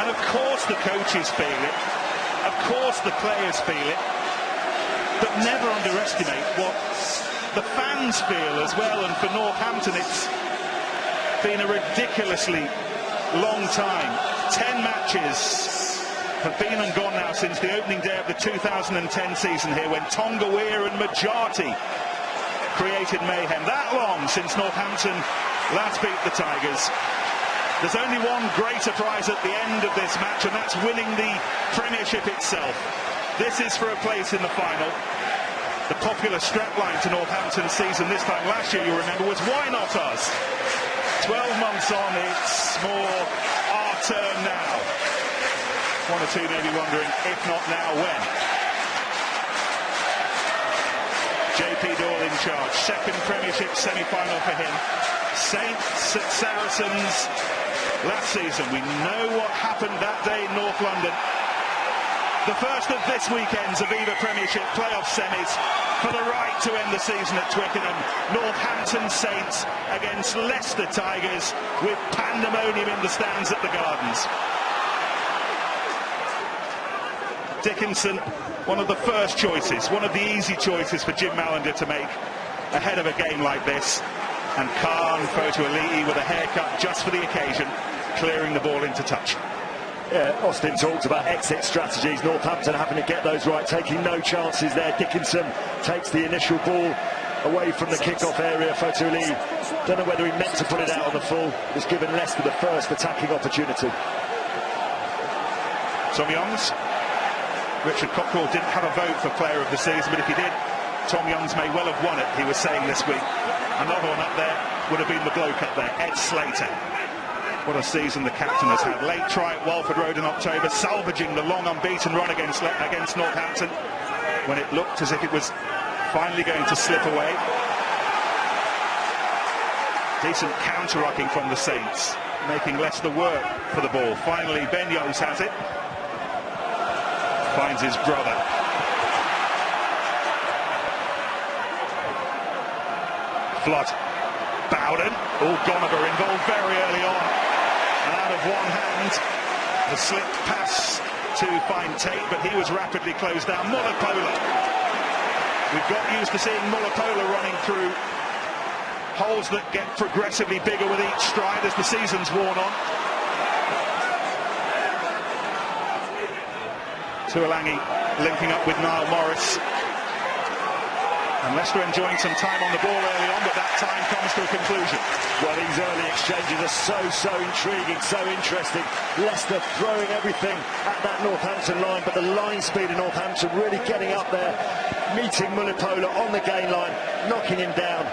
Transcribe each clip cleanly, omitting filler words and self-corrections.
And of course the coaches feel it, of course the players feel it, but never underestimate what the fans feel as well. And for Northampton, it's been a ridiculously long time. 10 matches have been and gone now since the opening day of the 2010 season here, when Tonga and Majati created mayhem. That long since Northampton last beat the Tigers. There's only one greater prize at the end of this match, and that's winning the Premiership itself. This is for a place in the final. The popular strapline to Northampton's season this time last year, you remember, was "Why not us?" 12 months on, it's more our turn now. One or two may be wondering, if not now, when? JP Doyle in charge. Second Premiership semi-final for him. Saints at Saracens last season. We know what happened that day in North London. The first of this weekend's Aviva Premiership playoff semis for the right to end the season at Twickenham. Northampton Saints against Leicester Tigers, with pandemonium in the stands at the Gardens. Dickinson, one of the first choices, one of the easy choices for Jim Mallender to make ahead of a game like this. And Khan, Fotuali'i with a haircut just for the occasion, clearing the ball into touch. Yeah, Austin talked about exit strategies. Northampton having to get those right, taking no chances there. Dickinson takes the initial ball away from the kick-off area. Fotuali'i, don't know whether he meant to put it out on the full, was given Leicester the first attacking opportunity. Tom Youngs. Richard Cockrell didn't have a vote for player of the season, but if he did, Tom Youngs may well have won it, he was saying this week. Another one up there would have been the bloke up there, Ed Slater. What a season the captain has had. Late try at Walford Road in October, salvaging the long unbeaten run against Northampton when it looked as if it was finally going to slip away. Decent counter-rucking from the Saints, making Leicester work for the ball. Finally, Ben Yost has it. Finds his brother. Flood. Bowden. Gonaber involved very early on. And out of one hand, the slip pass to find Tate, but he was rapidly closed down. Mullapola. We've got used to seeing Mullapola running through holes that get progressively bigger with each stride as the season's worn on. Tuolangi linking up with Niall Morris. And Leicester enjoying some time on the ball early on, but that time comes to a conclusion. Well, these early exchanges are so intriguing, so interesting. Leicester throwing everything at that Northampton line, but the line speed of Northampton really getting up there, meeting Mullapola on the gain line, knocking him down.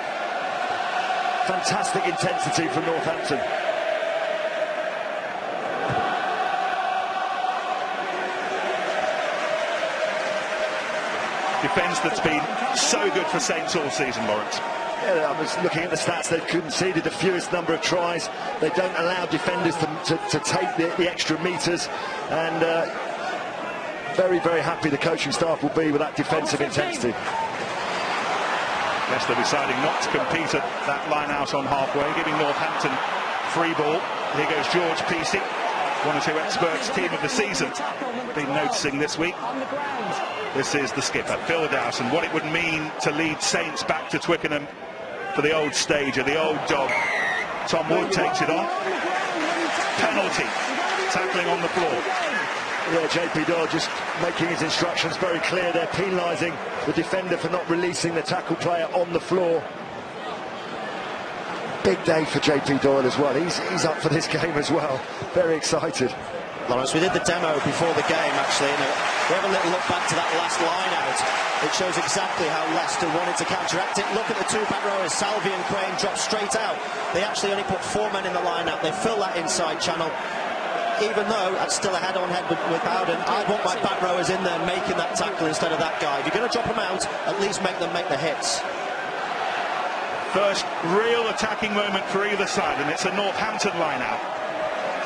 Fantastic intensity from Northampton. Defence that's been so good for Saints all season, Lawrence. Yeah, I was looking at the stats. They've conceded the fewest number of tries. They don't allow defenders to take the extra metres, and very happy the coaching staff will be with that defensive intensity. Leicester deciding not to compete at that line out on halfway, giving Northampton free ball. Here goes George Peacey, one or two experts team of the season. Been noticing this week. This is the skipper, Phil Dowson. What it would mean to lead Saints back to Twickenham for the old stager, the old dog. Tom Wood takes it on. Penalty. Tackling on the floor. Yeah, JP Doyle just making his instructions very clear. They're penalising the defender for not releasing the tackle player on the floor. Big day for JP Doyle as well. He's up for this game as well. Very excited. Lawrence, we did the demo before the game actually, and we have a little look back to that last line out. It shows exactly how Leicester wanted to counteract it. Look at the two back rowers, Salvi and Crane drop straight out. They actually only put 4 men in the line out. They fill that inside channel. Even though that's still a head-on-head with Bowden, I'd want my back rowers in there making that tackle instead of that guy. If you're going to drop them out, at least make them make the hits. First real attacking moment for either side, and it's a Northampton line out.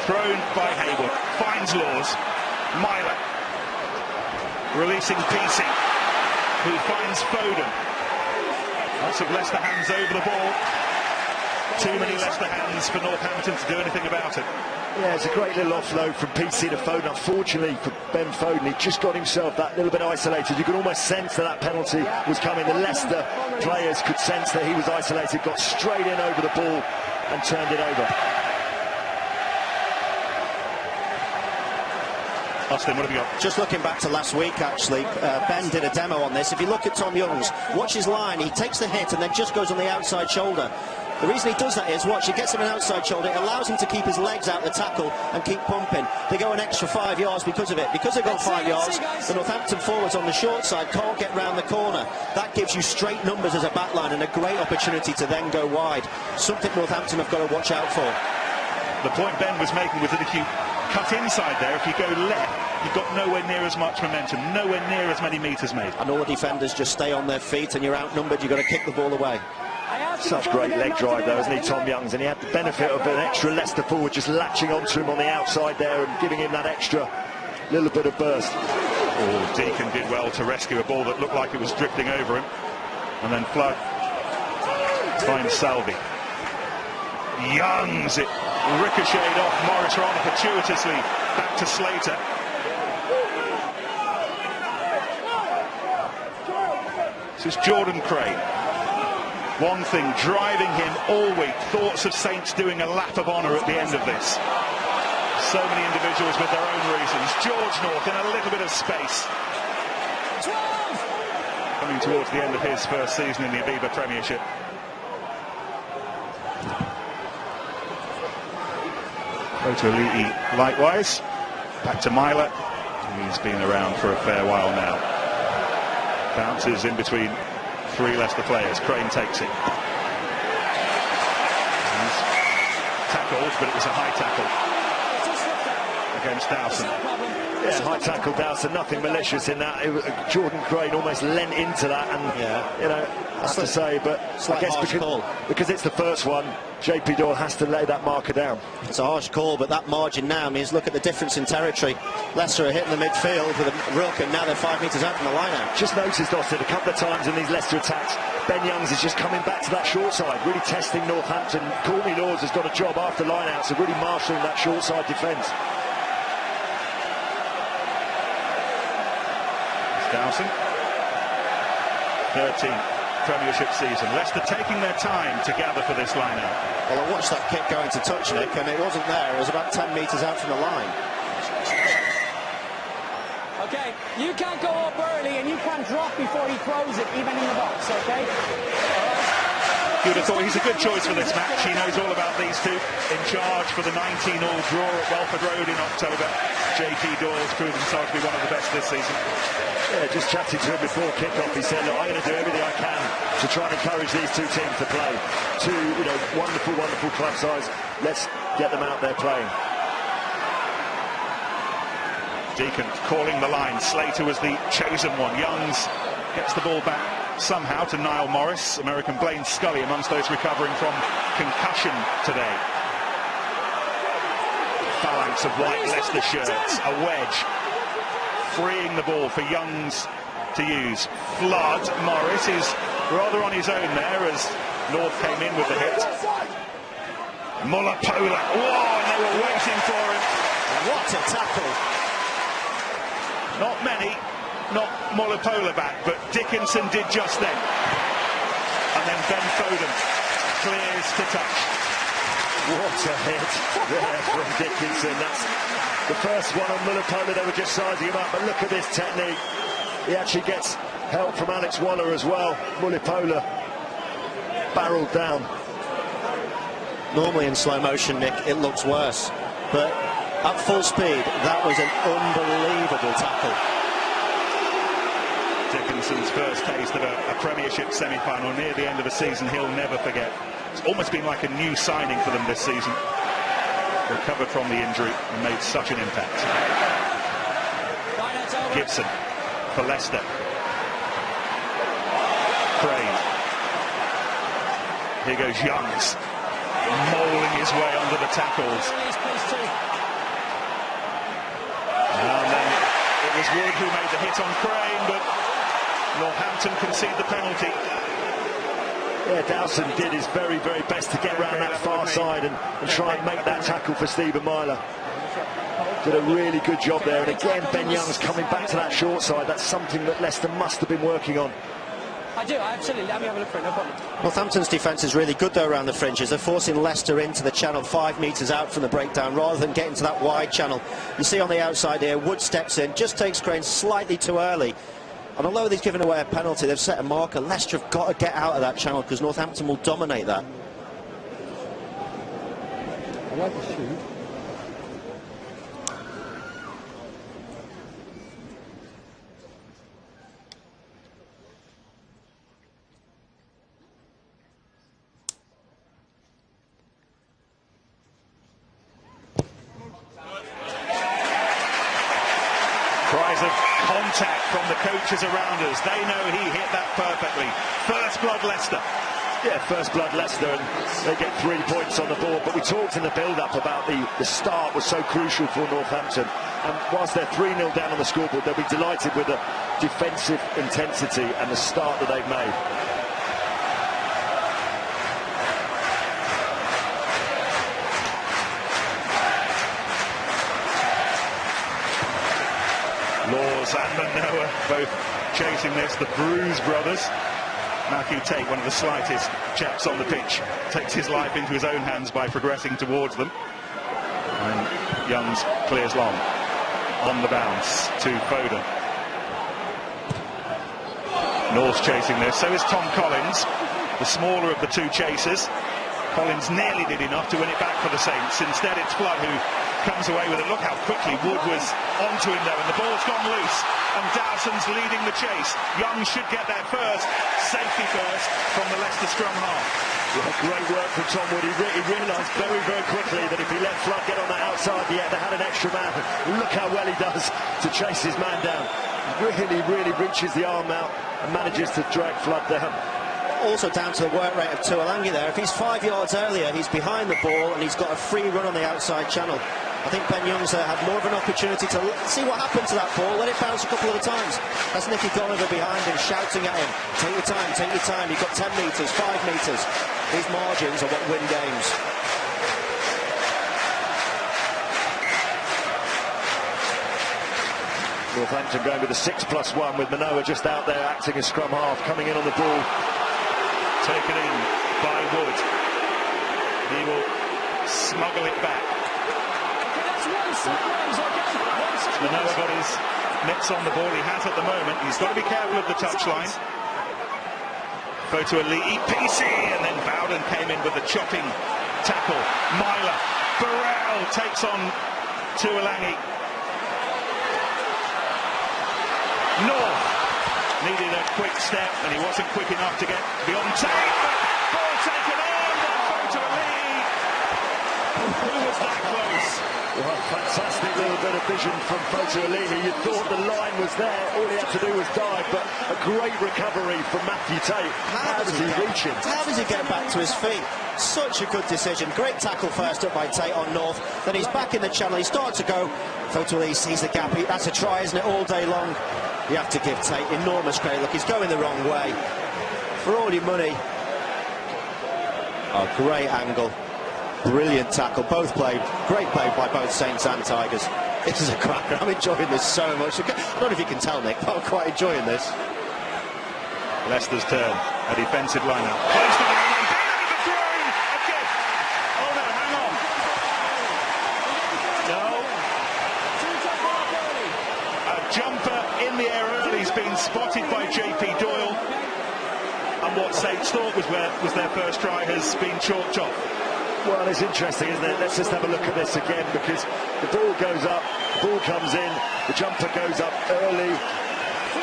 Thrown by Haywood, finds Laws, Myler, releasing Peacey, who finds Foden. Lots of Leicester hands over the ball. Too many Leicester hands for Northampton to do anything about it. Yeah, it's a great little offload from PC to Foden. Unfortunately for Ben Foden, he just got himself that little bit isolated. You could almost sense that that penalty was coming. The Leicester players could sense that he was isolated, got straight in over the ball and turned it over. Austin, what have you got? Just looking back to last week, actually, Ben did a demo on this. If you look at Tom Young's, watch his line, he takes the hit and then just goes on the outside shoulder. The reason he does that is, watch, he gets him an outside shoulder, it allows him to keep his legs out the tackle and keep pumping. They go an extra 5 yards because of it. Because they've got 5 yards, the Northampton forwards on the short side can't get round the corner. That gives you straight numbers as a backline and a great opportunity to then go wide. Something Northampton have got to watch out for. The point Ben was making was that if you cut inside there, if you go left, you've got nowhere near as much momentum, nowhere near as many metres made. And all the defenders just stay on their feet and you're outnumbered, you've got to kick the ball away. Such great leg drive though, isn't he, Tom Young's, and he had the benefit of an extra Leicester forward just latching onto him on the outside there and giving him that extra little bit of burst. Oh, Deacon did well to rescue a ball that looked like it was drifting over him, and then Flood finds Salvi. Youngs, it ricocheted off Morris rather fortuitously back to Slater. This is Jordan Crane. One thing driving him all week, thoughts of Saints doing a lap of honour at the end of this. So many individuals with their own reasons. George North in a little bit of space. 12. Coming towards the end of his first season in the Aviva Premiership. Otoli'i likewise. Back to Myler. He's been around for a fair while now. Bounces in between three Leicester players. Crane takes it. He's tackled, but it was a high tackle against Dowson. Yeah, high tackle Dowson, nothing malicious in that. Jordan Crane almost leant into that, and you know, I have to say, but I guess because it's the first one, JP Doyle has to lay that marker down. It's a harsh call, but that margin now means look at the difference in territory. Leicester are hitting the midfield with a ruck, and now they're 5 metres out from the line out. Just noticed, Austin, a couple of times in these Leicester attacks, Ben Youngs is just coming back to that short side, really testing Northampton. Courtney Laws has got a job after line-outs of really marshalling that short side defence. Dowson, 13th Premiership season. Leicester taking their time to gather for this line-out. Well, I watched that kick going to touch, Nick, and it wasn't there. It was about 10 metres out from the line. Okay, you can't go up early and you can't drop before he throws it, even in the box, okay? You would have thought he's a good choice for this match. He knows all about these two. In charge for the 19-all draw at Welford Road in October. JP Doyle's proven himself to be one of the best this season. Yeah, just chatting to him before kick-off, he said, look, I'm going to do everything I can to try and encourage these two teams to play. Two, you know, wonderful, wonderful club sides. Let's get them out there playing. Deacon calling the line. Slater was the chosen one. Youngs gets the ball back somehow to Niall Morris. American Blaine Scully amongst those recovering from concussion today. Phalanx of white Leicester shirts. A wedge. Freeing the ball for Youngs to use. Flood. Morris is rather on his own there as North came in with the hit. Mullapola. Whoa, and they were waiting for him. What a tackle. Not many, not Mullapola back, but Dickinson did just then. And then Ben Foden clears to touch. What a hit there from Dickinson. That's the first one on Mullapola. They were just sizing him up, but look at this technique. He actually gets help from Alex Waller as well. Mullapola barreled down. Normally in slow motion, Nick, it looks worse, but at full speed, that was an unbelievable tackle. Dickinson's first taste of a Premiership semi-final near the end of a season he'll never forget. It's almost been like a new signing for them this season. Recovered from the injury and made such an impact. Gibson for Leicester. Crane. Here goes Youngs, mauling his way under the tackles. And then it was Wood who made the hit on Crane, but Northampton concede the penalty. Yeah, Dowson did his very, very best to get around that far side and try and make that tackle for Stephen Myler. Did a really good job there, and again Ben Young's coming back to that short side. That's something that Leicester must have been working on. I do, absolutely. Let me have a look for it, no problem. Northampton's defence is really good though around the fringes. They're forcing Leicester into the channel 5 metres out from the breakdown rather than getting to that wide channel. You see on the outside here, Wood steps in, just takes Crane slightly too early. And although they've given away a penalty, they've set a marker. Leicester have got to get out of that channel because Northampton will dominate that. I like the shoot. Cries of contact from the coaches around us. They know he hit that perfectly. First blood Leicester. Yeah, first blood Leicester, and they get 3 points on the board. But we talked in the build-up about the start was so crucial for Northampton. And whilst they're 3-0 down on the scoreboard, they'll be delighted with the defensive intensity and the start that they've made. Laws and Manoa both chasing this. The Bruise brothers. Matthew Tate, one of the slightest chaps on the pitch, takes his life into his own hands by progressing towards them. And Youngs clears long. On the bounce to Foden. North's chasing this. So is Tom Collins, the smaller of the two chasers. Collins nearly did enough to win it back for the Saints. Instead, it's Flood who comes away with it. Look how quickly Wood was onto him though, and the ball's gone loose. And Dowson's leading the chase. Young should get there first. Safety first from the Leicester scrum half. Yeah, great work from Tom Wood. He realised very, very quickly that if he let Flood get on the outside, they had an extra man. Look how well he does to chase his man down. Really reaches the arm out and manages to drag Flood down. Also down to the work rate of Tuolangi there. If he's 5 yards earlier, he's behind the ball and he's got a free run on the outside channel. I think Ben Youngs had more of an opportunity to see what happened to that ball, let it bounce a couple of times. That's Nicky Gulliver behind him, shouting at him, take your time, take your time. You've got 10 metres, 5 metres. These margins are what win games. Northampton going with a 6+1 with Manoa just out there acting as scrum half, coming in on the ball. Taken in by Wood. He will smuggle it back. Manoa got his mitts on the ball. He has at the moment. He's got to be careful of the touchline. Photo elite PC, and then Bowden came in with the chopping tackle. Myler. Burrell takes on Tuolangi. North needed a quick step, and he wasn't quick enough to get beyond tape. Ball taken in by Photo elite. Who was that close? Well, fantastic little bit of vision from Photo elite. You thought the line was there, all he had to do was dive, but a great recovery from Matthew Tate. How does he reach him? How does he get back to his feet? Such a good decision. Great tackle first up by Tate on North. Then he's back in the channel. He starts to go. Photo elite sees the gap. That's a try, isn't it? All day long. You have to give Tate enormous credit. Look, he's going the wrong way. For all your money. Oh, great angle. Brilliant tackle. Both played. Great play by both Saints and Tigers. This is a cracker. I'm enjoying this so much. I don't know if you can tell, Nick, but I'm quite enjoying this. Leicester's turn. A defensive line-out. Close to the line. The throw! Again. Oh no, hang on. No. A jumper in the air early has been spotted by JP Doyle. And what Saints thought was their first try has been chalked off. Well, it's interesting, isn't it? Let's just have a look at this again, because the ball goes up, the ball comes in, the jumper goes up early.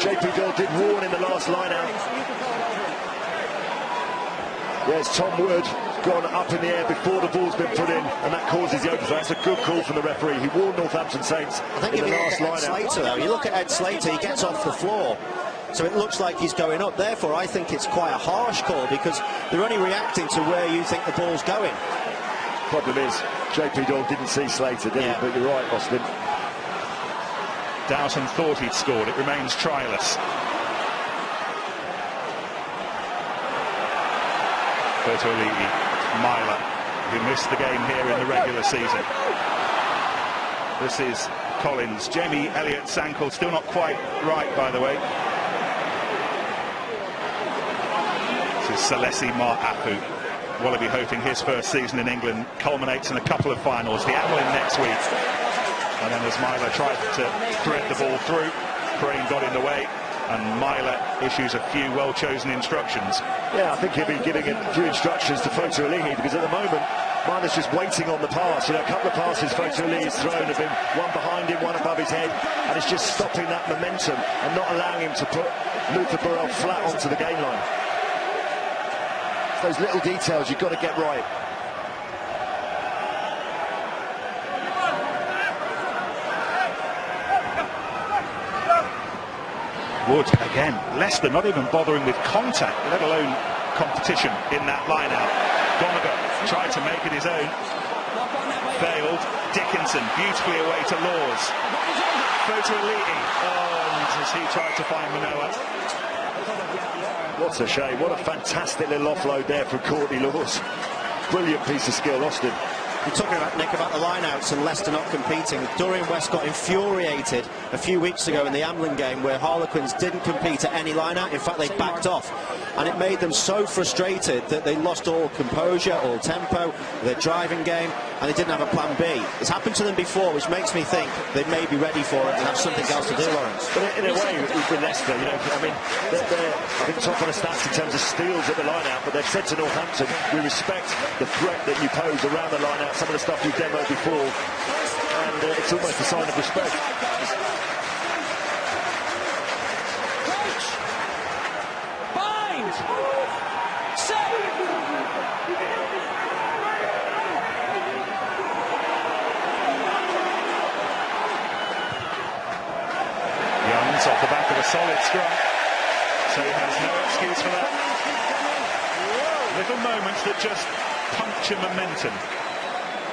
JP Doyle did warn in the last line-out. There's Tom Wood gone up in the air before the ball's been put in, and that causes the overthrow. That's a good call from the referee. He warned Northampton Saints in the last line-out. You look at Ed Slater, he gets off the floor. So it looks like he's going up. Therefore, I think it's quite a harsh call, because they're only reacting to where you think the ball's going. Problem is, JP Doyle didn't see Slater, did he? But you're right, Austin. Dowson thought he'd scored. It remains tryless. Bertolini, Myler, who missed the game here in the regular season. This is Collins. Jamie Elliott's ankle still not quite right, by the way. This is Salesi Ma'apu. Wallaby hoping his first season in England culminates in a couple of finals. The Amlin next week. And then as Myler tried to thread the ball through, Crane got in the way, and Myler issues a few well-chosen instructions. Yeah, I think he'll be giving a few instructions to Fotolihi, because at the moment, Myler's just waiting on the pass. You know, a couple of passes Fotolihi has thrown have been one behind him, one above his head, and it's just stopping that momentum and not allowing him to put Luther Burrell flat onto the game line. It's those little details you've got to get right. Wood again. Leicester not even bothering with contact, let alone competition in that line-out. Donegal tried to make it his own. Failed. Dickinson beautifully away to Laws. Fotolihi. And as he tried to find Manoa. What's a shame. What a fantastic little offload there from Courtney Laws. Brilliant piece of skill, Austin. You're talking about, Nick, about the line-outs and Leicester not competing. Dorian West got infuriated a few weeks ago in the Amlin game where Harlequins didn't compete at any line-out. In fact, they backed off. And it made them so frustrated that they lost all composure, all tempo, their driving game, and they didn't have a plan B. It's happened to them before, which makes me think they may be ready for it and have something else to do, Lawrence. But in a way, with Leicester, you know, I mean, they're I think top on the stats in terms of steals at the line-out, but they've said to Northampton, we respect the threat that you pose around the line-out, some of the stuff you've demoed before, and it's almost a sign of respect. Off the back of a solid scrum, so he has no excuse for that. Little moments that just puncture momentum.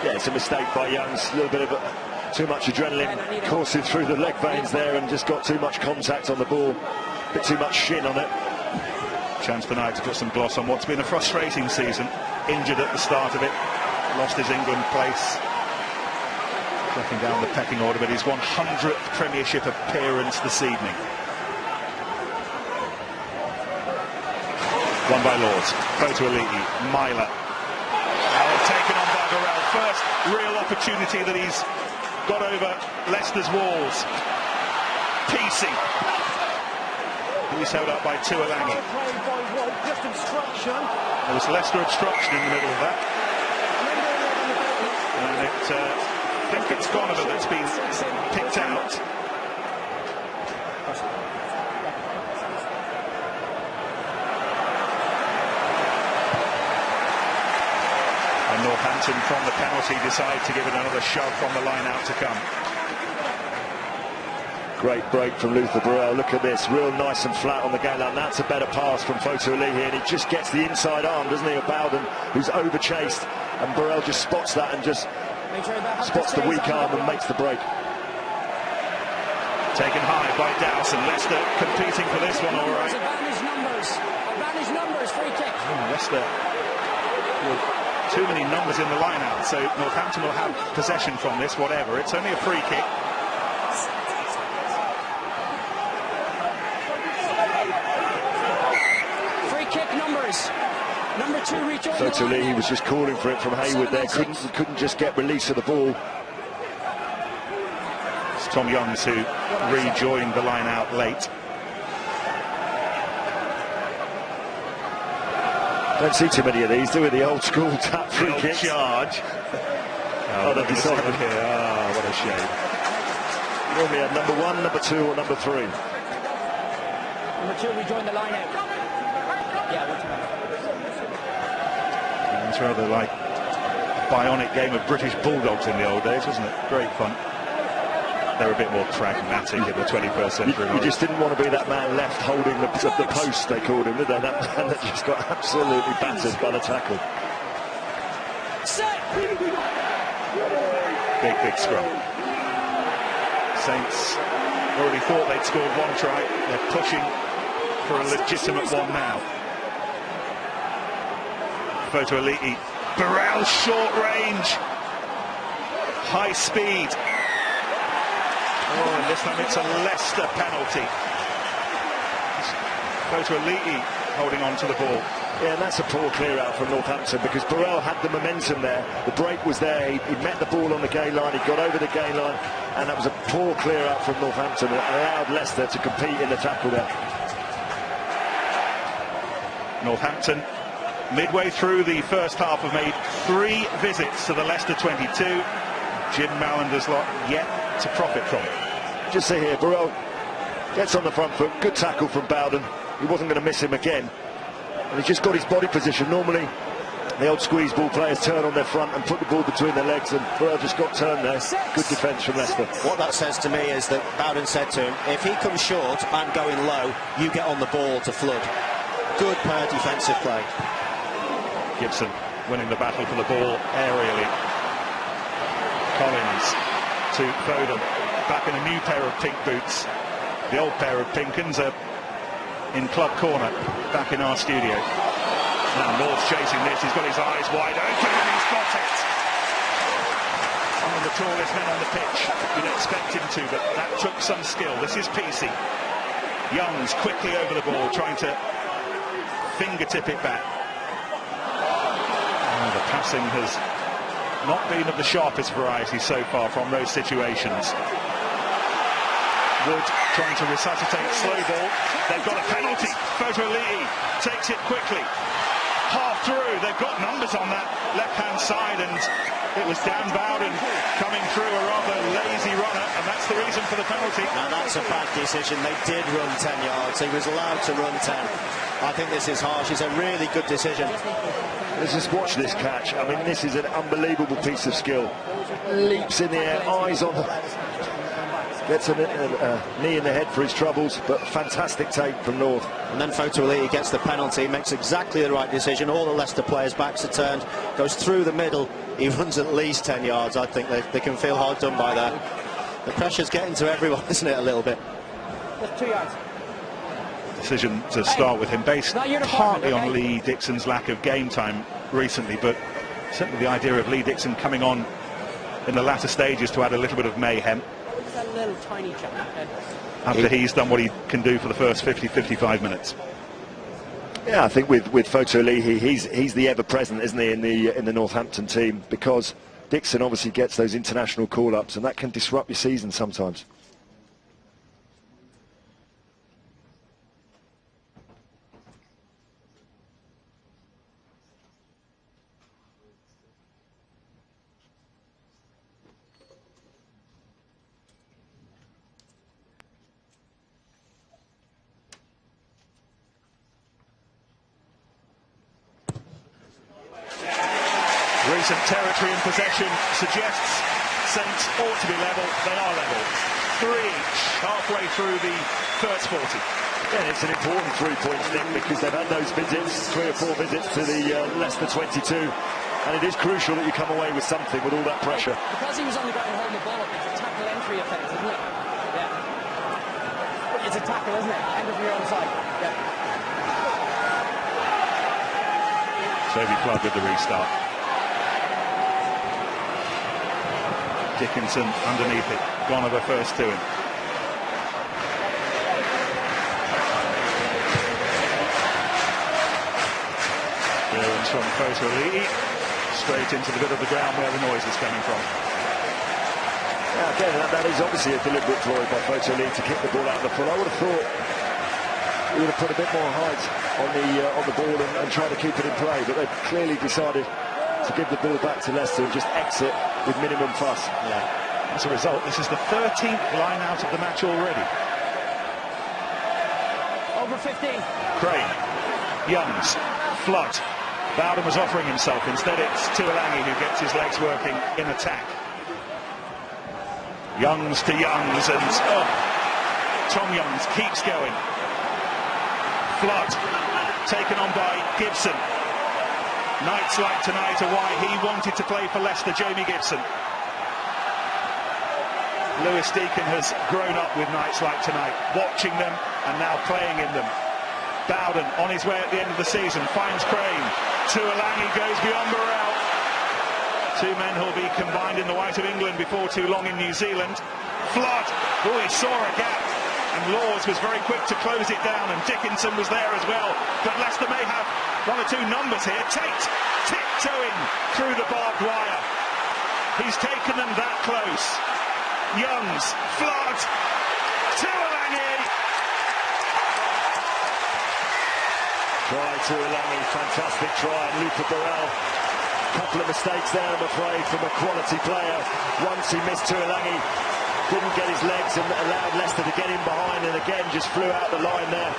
Yeah, it's a mistake by Youngs, a little bit of too much adrenaline coursing through the leg veins there, and just got too much contact on the ball, a bit too much shin on it. Chance tonight to put some gloss on what's been a frustrating season. Injured at the start of it, lost his England place. Tracking down the pecking order, but his 100th Premiership appearance this evening. Won by Laws. Fotolihi, Myler. Taken on by Burrell. First real opportunity that he's got over Leicester's walls. Peacey. He's held up by Tuolangi. There was Leicester obstruction in the middle of that. And I think it's Donovan that's been picked out. And Northampton from the penalty decide to give it another shove from the line out to come. Great break from Luther Burrell. Look at this, real nice and flat on the game line. That's a better pass from Fotolihi, and he just gets the inside arm, doesn't he, of Bowden, who's over-chased, and Burrell just spots that and just spots the weak arm and makes the break. Taken high by Dowson. Leicester competing for this one, all right. Advantage numbers, free kick. Leicester with too many numbers in the line-out, so Northampton will have possession from this, whatever. It's only a free kick. Free kick numbers. Number 2 rejoined the line. He was just calling for it from Haywood there, couldn't just get release of the ball. It's Tom Youngs who rejoined the line out late. Don't see too many of these, do we? The old school tap free kick charge. Oh, they've decided here. Ah, what a shame. Normally had number 1, number 2 or number 3. Number 2 rejoined the line out. Yeah, it's rather like a bionic game of British Bulldogs in the old days, wasn't it? Great fun. They're a bit more pragmatic in the 21st century. You just didn't want to be that man left holding the post, they called him, did they? That man that just got absolutely battered by the tackle. Big scrum. Saints already thought they'd scored 1 try. They're pushing for a legitimate one now. Photo Elite. Burrell, short range, high speed. Oh, and this time it's a Leicester penalty. Photo Elite holding on to the ball. Yeah, and that's a poor clear out from Northampton, because Burrell had the momentum there. The break was there. He met the ball on the gain line. He got over the gain line, and that was a poor clear out from Northampton. It allowed Leicester to compete in the tackle there. Northampton, midway through the first half, have made 3 visits to the Leicester 22. Jim Mallander's lot yet to profit from it. Just see here, Burrell gets on the front foot. Good tackle from Bowden. He wasn't going to miss him again. And he just got his body position. Normally, the old squeeze ball players turn on their front and put the ball between their legs, and Burrell just got turned there. Good defence from Leicester. What that says to me is that Bowden said to him, if he comes short and going low, you get on the ball to flood. Good pair defensive play. Gibson winning the battle for the ball aerially. Collins to Foden, back in a new pair of pink boots. The old pair of pink uns are in club corner, back in our studio. Now North's chasing this, he's got his eyes wide open and he's got it. One of the tallest men on the pitch, you'd expect him to, but that took some skill. This is PC. Youngs quickly over the ball, trying to fingertip it back. Oh, the passing has not been of the sharpest variety so far from those situations. Wood trying to resuscitate slow ball. They've got a penalty. Photo Elite takes it quickly. Half through. They've got numbers on that left-hand side, and it was Dan Bowden coming through, a rather lazy runner, and that's the reason for the penalty. Now that's a bad decision. They did run 10 yards. He was allowed to run 10. I think this is harsh. It's a really good decision. Let's just watch this catch. I mean, this is an unbelievable piece of skill. Leaps in the air, eyes on the... Gets a knee in the head for his troubles, but fantastic take from North. And then Photo Elite gets the penalty, makes exactly the right decision. All the Leicester players' backs are turned, goes through the middle. He runs at least 10 yards. I think they can feel hard done by that. The pressure's getting to everyone, isn't it, a little bit? Just 2 yards. Decision to start with him, based partly on Lee Dixon's lack of game time recently, but certainly the idea of Lee Dixon coming on in the latter stages to add a little bit of mayhem. That little tiny chap. After he's done what he can do for the first 50-55 minutes. Yeah, I think with Photo Leahy, he's the ever-present, isn't he, in the Northampton team, because Dixon obviously gets those international call-ups, and that can disrupt your season sometimes. Recent territory in possession suggests Saints ought to be level. They are level. 3 each, halfway through the first 40. Yeah, it's an important 3-point thing, because they've had those visits, 3 or 4 visits to the Leicester 22, and it is crucial that you come away with something with all that pressure. Because he was on the ground holding the ball up, it's a tackle entry offence, isn't it? Yeah. It's a tackle, isn't it? End of your own side. Yeah. Toby Flood with the restart. Dickinson underneath it. Gonover first to him. Clearance from Photo Elite. Straight into the bit of the ground where the noise is coming from. Yeah, again, that is obviously a deliberate ploy by Photo Elite to kick the ball out of the foot. I would have thought he would have put a bit more height on the ball and try to keep it in play, but they've clearly decided to give the ball back to Leicester and just exit with minimum fuss. Yeah. As a result, this is the 13th line out of the match already. Over 15. Crane, Youngs, Flood. Bowden was offering himself. Instead, it's Tuolangi who gets his legs working in attack. Youngs to Youngs, and Tom Youngs keeps going. Flood taken on by Gibson. Nights like tonight are why he wanted to play for Leicester, Jamie Gibson. Lewis Deacon has grown up with nights like tonight, watching them and now playing in them. Bowden on his way at the end of the season finds Crane, Tuolangi goes beyond Burrell. Two men who'll be combined in the white of England before too long in New Zealand. Flood, oh, he saw a gap, and Laws was very quick to close it down, and Dickinson was there as well. But Leicester may have one or two numbers here. Tate tiptoeing through the barbed wire. He's taken them that close. Youngs, Flood, Tuolangi. Try Tuolangi, fantastic try, and Luca Burrell. Couple of mistakes there, I'm afraid, from a quality player. Once he missed Tuolangi, didn't get his legs and allowed Leicester to get in behind, and again just flew out the line there.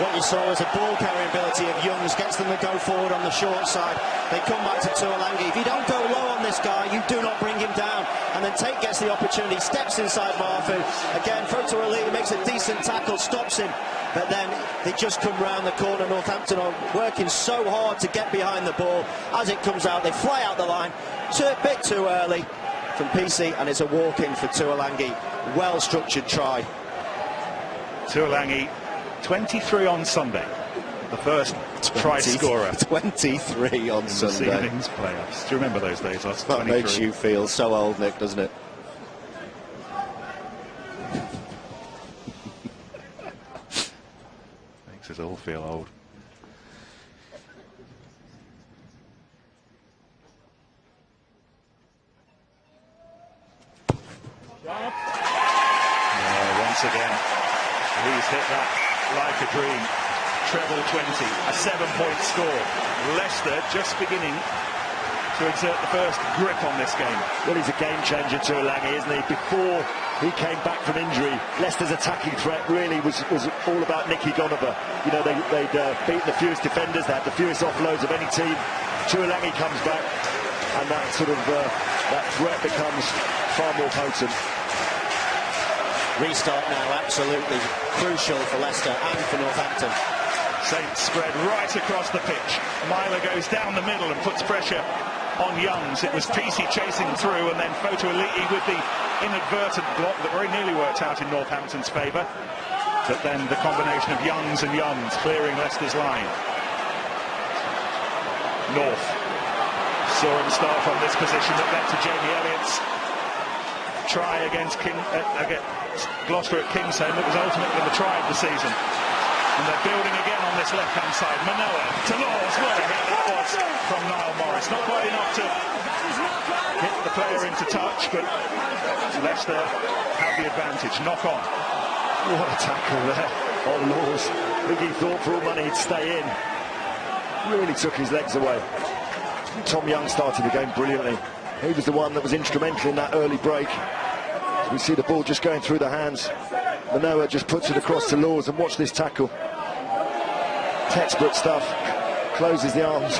What you saw was a ball carrying ability of Youngs, gets them to go forward on the short side. They come back to Tuolangi. If you don't go low on this guy, you do not bring him down. And then Tate gets the opportunity, steps inside Marfu. Again, Fotuali'i makes a decent tackle, stops him. But then they just come round the corner. Northampton are working so hard to get behind the ball. As it comes out, they fly out the line. A bit too early from PC, and it's a walk-in for Tuolangi. Well-structured try. Tuolangi, 23 on Sunday. The first try scorer. 23 on Sunday. This evening's playoffs. Do you remember those days? I was 23. That makes you feel so old, Nick, doesn't it? Makes us all feel old. Once again, he's hit that like a dream. Treble 20, a 7-point score. Leicester just beginning to exert the first grip on this game. Well, he's a game changer, Tuolangi, isn't he? Before he came back from injury, Leicester's attacking threat really was all about Nicky Donovan. You know, they'd beaten the fewest defenders, they had the fewest offloads of any team. Tuolangi comes back, and that sort of that threat becomes far more potent. Restart now, absolutely crucial for Leicester and for Northampton. Saints spread right across the pitch. Myler goes down the middle and puts pressure on Youngs. It was PC chasing through, and then Fotuali'i with the inadvertent block that very nearly worked out in Northampton's favour. But then the combination of Youngs and Youngs clearing Leicester's line. North saw him start from this position that led to Jamie Elliott's try against Gloucester at Kingsholm. That was ultimately the try of the season. And they're building again on this left-hand side. Manoa to Laws. What a hit that was from Niall Morris. Not quite enough to hit the player into touch, but Leicester have the advantage. Knock on. What a tackle there on Laws. I think he thought for all money he'd stay in. Really took his legs away. Tom Young started the game brilliantly. He was the one that was instrumental in that early break. We see the ball just going through the hands. Manoa just puts it across to Laws, and watch this tackle. Textbook stuff. Closes the arms.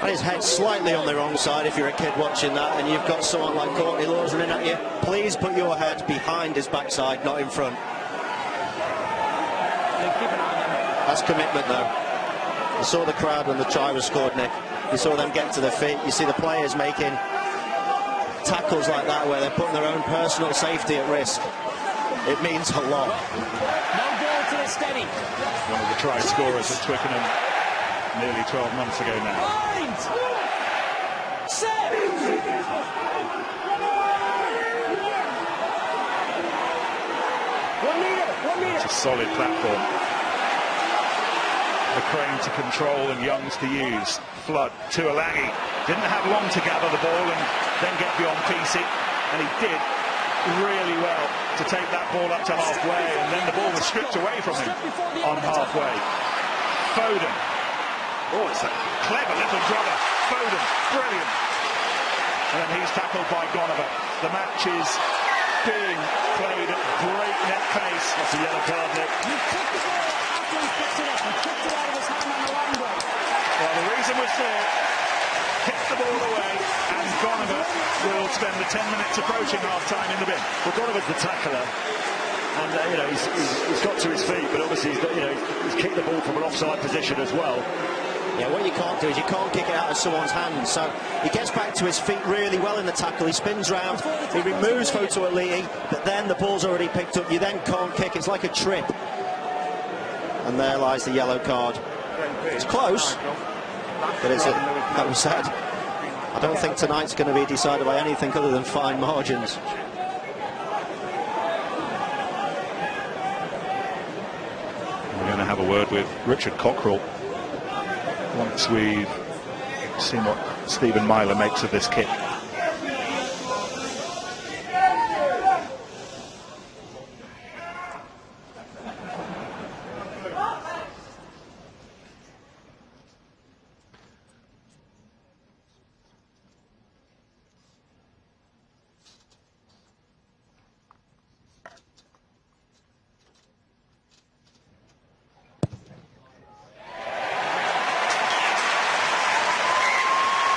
And his head slightly on the wrong side if you're a kid watching that, and you've got someone like Courtney Laws running at you. Please put your head behind his backside, not in front. That's commitment, though. You saw the crowd when the try was scored, Nick. You saw them get to their feet. You see the players making tackles like that where they're putting their own personal safety at risk. It means a lot. No ball to the steady. One of the try scorers at Twickenham nearly 12 months ago now. Mind. Set. 1 metre. It's a solid platform. The crane to control and Youngs to use. Flood, Tuolangi didn't have long to gather the ball and then get beyond PC, and he did really well to take that ball up to halfway, and then the ball was stripped away from him on halfway. Foden. Oh, it's a clever little drubber. Foden, brilliant. And then he's tackled by Donovan. The match is being played at breakneck pace. That's a yellow card, Nick. You kicked the ball after he picked it up. He kicked it out of his hand on the line break. Well, the reason was clear. Kicked the ball away, and Donovan will spend the 10 minutes approaching half-time in the bin. Well, Donovan's the tackler, and you know he's got to his feet, but obviously he's kicked the ball from an offside position as well. Yeah, what you can't do is you can't kick it out of someone's hand. So he gets back to his feet really well in the tackle. He spins round, he removes Fotuali'i, but then the ball's already picked up. You then can't kick. It's like a trip. And there lies the yellow card. It's close, but it's that was said. I don't think tonight's going to be decided by anything other than fine margins. We're going to have a word with Richard Cockrell once we've seen what Stephen Myler makes of this kick.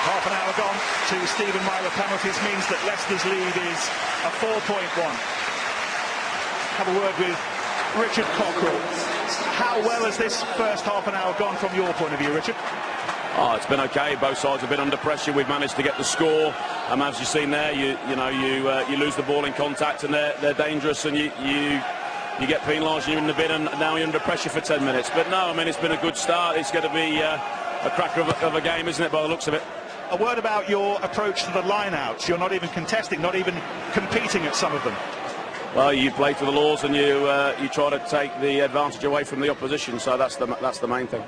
Half an hour gone to Stephen Myler penalties means that Leicester's lead is a 4-point-1. Have a word with Richard Cockrell. How well has this first half an hour gone from your point of view, Richard? Oh, it's been okay. Both sides have been under pressure. We've managed to get the score. As you've seen there, you lose the ball in contact, and they're dangerous, and you get penalised. You're in the bin, and now you're under pressure for 10 minutes. But no, I mean, it's been a good start. It's going to be a cracker of a game, isn't it, by the looks of it? A word about your approach to the line-outs. You're not even contesting, not even competing at some of them. Well, you play to the laws, and you try to take the advantage away from the opposition. So that's the main thing.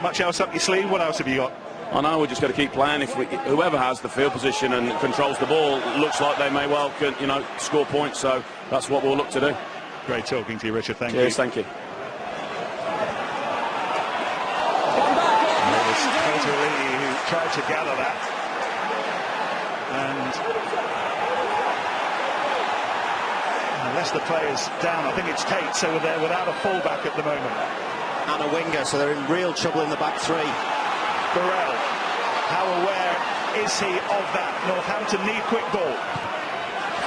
Much else up your sleeve? What else have you got? I know, we're just going to keep playing. Whoever has the field position and controls the ball, looks like they may well, score points. So that's what we'll look to do. Great talking to you, Richard. Thank Cheers, you. thank you. It was Lee who tried to gather that, and Leicester players down. I think it's Tate, so they're without a fullback at the moment. And a winger, so they're in real trouble in the back three. Burrell, how aware is he of that? Northampton need quick ball.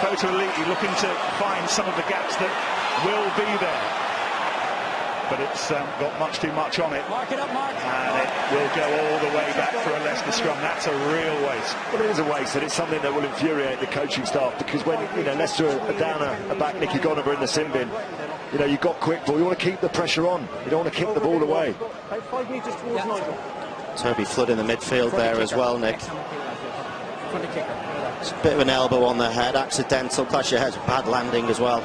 Elite looking to find some of the gaps that will be there, but it's got much too much on it. Mark it up, Mark. And it will go all the way back for a Leicester scrum. That's a real waste. Well, it is a waste, and it's something that will infuriate the coaching staff, because when Leicester are down a back Nicky Gonover in the sin bin, you've got quick ball. You want to keep the pressure on. You don't want to kick the ball away. 5 metres towards Nigel. Toby Flood in the midfield there as well, Nick. It's a bit of an elbow on the head, accidental. Clash your head's bad landing as well.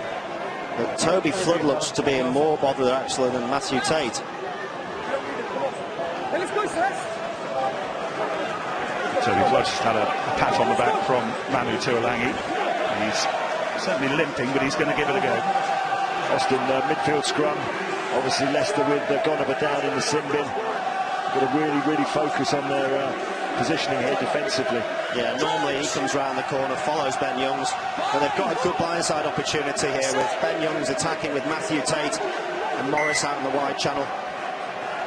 But Toby Flood looks to be in more bother actually than Matthew Tate. Toby Flood just had a pat on the back from Manu Tuolangi. He's certainly limping, but he's going to give it a go. Austin, midfield scrum. Obviously Leicester with Gonover down in the sin bin. Got to really focus on their positioning here defensively. Yeah, normally he comes round the corner, follows Ben Youngs, but they've got a good blindside opportunity here with Ben Youngs attacking with Matthew Tate and Morris out in the wide channel.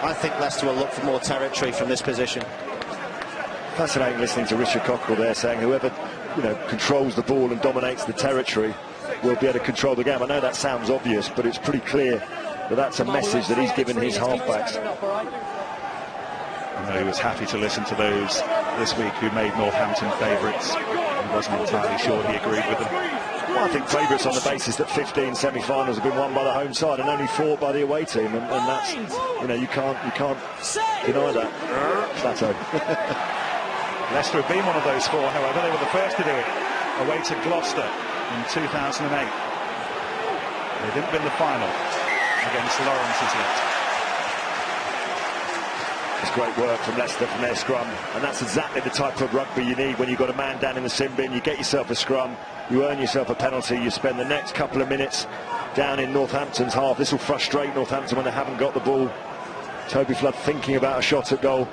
I think Leicester will look for more territory from this position. Fascinating listening to Richard Cockrell there saying whoever controls the ball and dominates the territory will be able to control the game. I know that sounds obvious, but it's pretty clear that that's a message that he's given his halfbacks. I know he was happy to listen to those this week who made Northampton favourites. He wasn't entirely sure he agreed with them. Well, I think favourites on the basis that 15 semi-finals have been won by the home side and only 4 by the away team, and that's you can't deny that. Plateau. Leicester have been one of those 4, however. They were the first to do it away to Gloucester in 2008. They didn't win the final against Lawrence's Leicester. It's great work from Leicester from their scrum, and that's exactly the type of rugby you need when you've got a man down in the sin bin. You get yourself a scrum, you earn yourself a penalty, you spend the next couple of minutes down in Northampton's half. This will frustrate Northampton when they haven't got the ball. Toby Flood thinking about a shot at goal,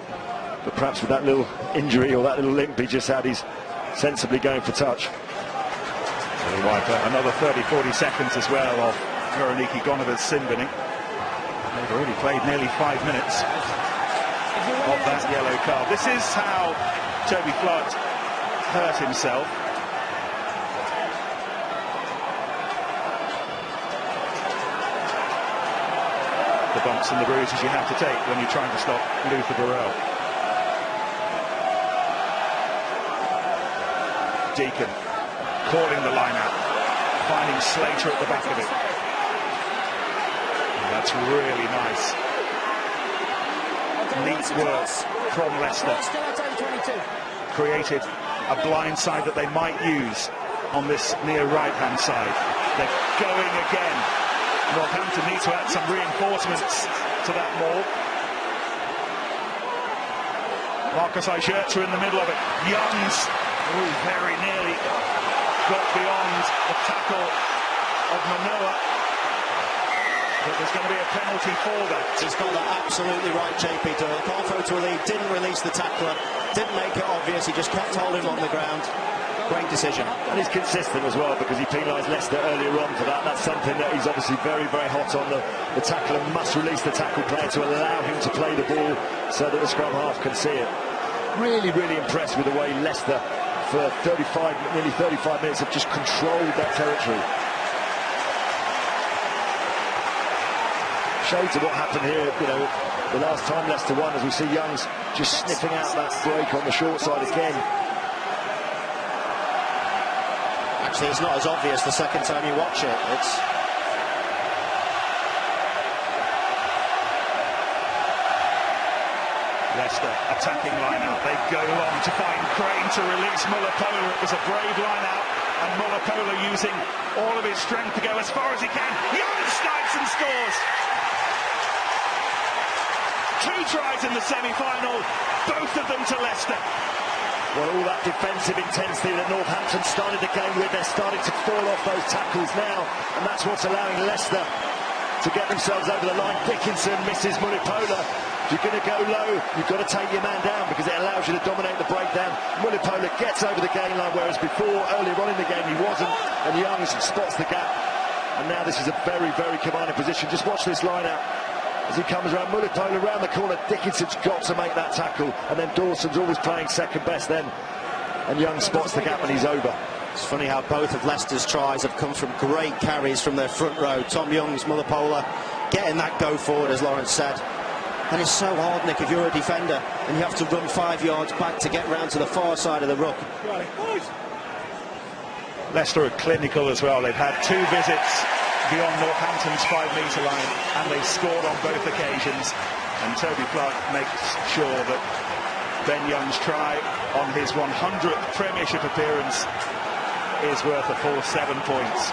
but perhaps with that little injury or that little limp he just had, he's sensibly going for touch. They'll wipe another 30-40 seconds as well of Veroniki Gonover's sin binning. They've already played nearly 5 minutes of that yellow card. This is how Toby Flood hurt himself. The bumps and the bruises you have to take when you're trying to stop Luther Burrell. Deacon calling the line out, finding Slater at the back of it. And that's really nice. excellent work from Leicester. Still outside 22. Created a blind side that they might use on this near right-hand side. They're going again. Northampton need to add some reinforcements to that maul. Marcus Aishertzer in the middle of it. Youngs, very nearly got beyond the tackle of Manoa. But there's going to be a penalty for that. He's got that absolutely right, JP Doyle. Call to a lead, didn't release the tackler, didn't make it obvious, he just kept holding him on the ground. Great decision. And he's consistent as well, because he penalised Leicester earlier on for that. That's something that he's obviously very, very hot on. The tackler must release the tackle player to allow him to play the ball so that the scrum half can see it. Really, really impressed with the way Leicester, for nearly 35 minutes, have just controlled that territory. Shades of what happened here, the last time Leicester won, as we see Youngs just sniffing out that break on the short side again. Actually, it's not as obvious the second time you watch it. Leicester attacking line out. They go long to find Crane to release Mullapola. It was a brave line out, and Mullapola using all of his strength to go as far as he can. Young snipes and scores. 2 tries in the semi-final, both of them to Leicester. Well, all that defensive intensity that Northampton started the game with, they're starting to fall off those tackles now, and that's what's allowing Leicester to get themselves over the line. Dickinson misses Mullapola. If you're going to go low, you've got to take your man down, because it allows you to dominate the breakdown. Mullapola gets over the gain line, whereas before, earlier on in the game, he wasn't, and Youngs spots the gap. And now this is a very, very commanding position. Just watch this line out. As he comes around, Mullapola around the corner, Dickinson's got to make that tackle, and then Dawson's always playing second best then, and Young spots the gap and he's over. It's funny how both of Leicester's tries have come from great carries from their front row. Tom Youngs, Mullapola, getting that go forward, as Lawrence said. And it's so hard, Nick, if you're a defender and you have to run 5 yards back to get round to the far side of the ruck. Leicester are clinical as well. They've had 2 visits beyond Northampton's 5-metre line, and they scored on both occasions. And Toby Clark makes sure that Ben Young's try on his 100th Premiership appearance is worth a full 7 points.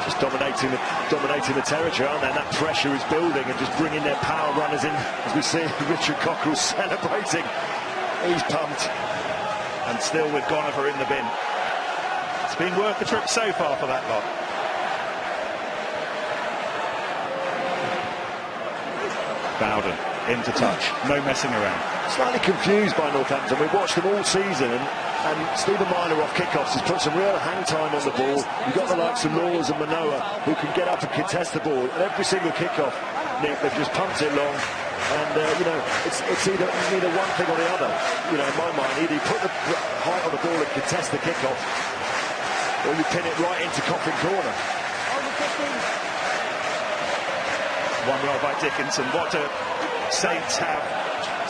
Just dominating the territory, aren't they? And that pressure is building, and just bringing their power runners in, as we see Richard Cockrell celebrating. He's pumped. And still with Gonover in the bin. It's been worth the trip so far for that lot. Bowden into touch, no messing around. Slightly confused by Northampton. We've watched them all season, and Stephen Myler off kickoffs has put some real hang time on the ball. You've got the likes of Laws and Manoa who can get up and contest the ball. And every single kickoff, Nick, they've just pumped it long. And it's either one thing or the other. In my mind, either you put the height on the ball and contest the kickoff, or you pin it right into Coffin corner. One well by Dickinson. What do Saints have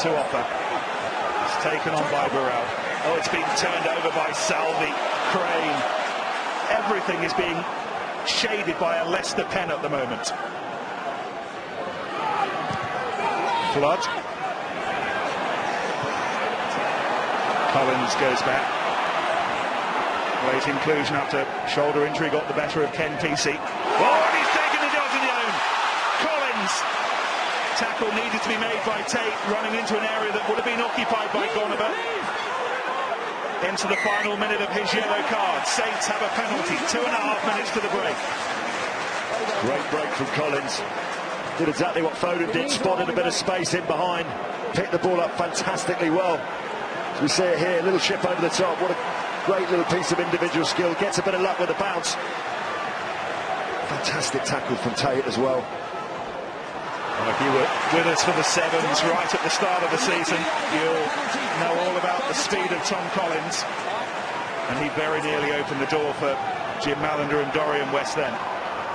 to offer? It's taken on by Burrell. Oh, it's been turned over by Salvi, Crane. Everything is being shaded by a Leicester pen at the moment. Flood. Collins goes back. Late inclusion after shoulder injury got the better of Ken Pesey. Oh, and he's taken the dodge in the own. Collins. Tackle needed to be made by Tate, running into an area that would have been occupied by Gonover. Into the final minute of his yellow card. Saints have a penalty, 2.5 minutes to the break. Great break from Collins. Did exactly what Foden did, spotted a bit of space in behind, picked the ball up fantastically well. As we see it here, a little chip over the top. What a great little piece of individual skill. Gets a bit of luck with the bounce. Fantastic tackle from Tate as well. Well, if you were with us for the sevens right at the start of the season, you'll know all about the speed of Tom Collins. And he very nearly opened the door for Jim Malander and Dorian West then.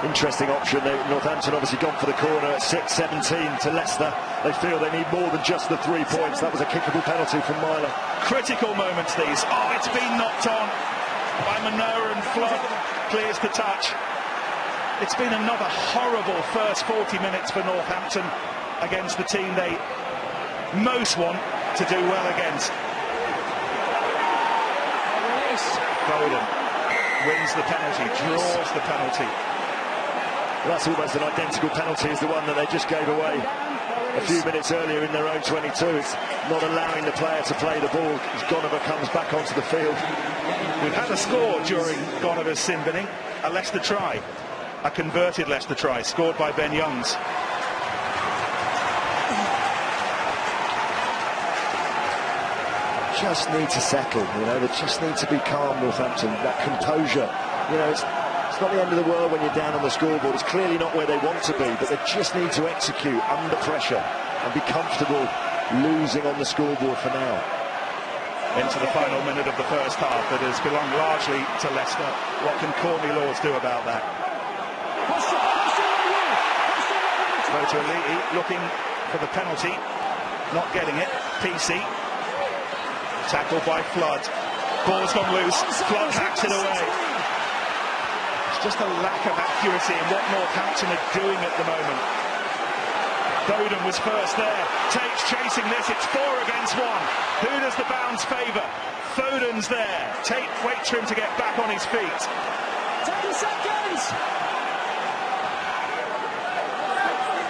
Interesting option. Northampton obviously gone for the corner at 6-17 to Leicester. They feel they need more than just the 3 points. That was a kickable penalty from Myler. Critical moments these. Oh, it's been knocked on by Manoa, and Flood clears the touch. It's been another horrible first 40 minutes for Northampton against the team they most want to do well against. Bowden wins the penalty, draws the penalty. That's almost an identical penalty as the one that they just gave away a few minutes earlier in their own 22. It's not allowing the player to play the ball as Gonover comes back onto the field. We've had a score during Gonover's sin binning, a Leicester try, a converted Leicester try, scored by Ben Youngs. Just need to settle, you know, they just need to be calm, Northampton, that composure. You know, it's not the end of the world when you're down on the scoreboard. It's clearly not where they want to be, but they just need to execute under pressure and be comfortable losing on the scoreboard for now. Into the final minute of the first half that has belonged largely to Leicester. What can Corney Laws do about that? Botolii looking for the penalty, not getting it. PC tackled by Flood. Ball's gone loose. Flood hacks it away. It's just a lack of accuracy in what Northampton are doing at the moment. Bowden was first there. Tate's chasing this. It's 4 against 1. Who does the bounce favour? Foden's there. Tate waits for him to get back on his feet. 10 seconds.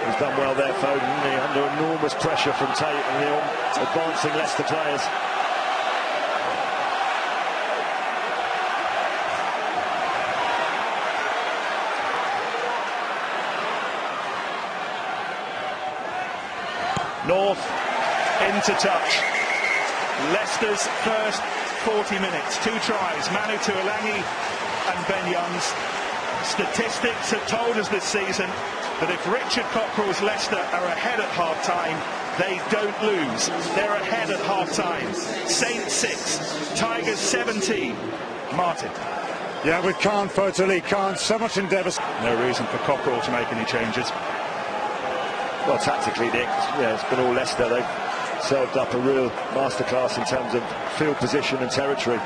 He's done well there, Foden, under enormous pressure from Tate and the advancing Leicester players. North into touch. Leicester's first 40 minutes. 2 tries. Manu Tuolangi and Ben Youngs. Statistics have told us this season that if Richard Cockerell's Leicester are ahead at half-time, they don't lose. They're ahead at half-time. Saints 6, Tigers 17. Martin. Yeah, with Khan, Botolii, Khan, so much endeavour. No reason for Cockerell to make any changes. Well, tactically, Nick, yeah, it's been all Leicester. They've served up a real masterclass in terms of field position and territory.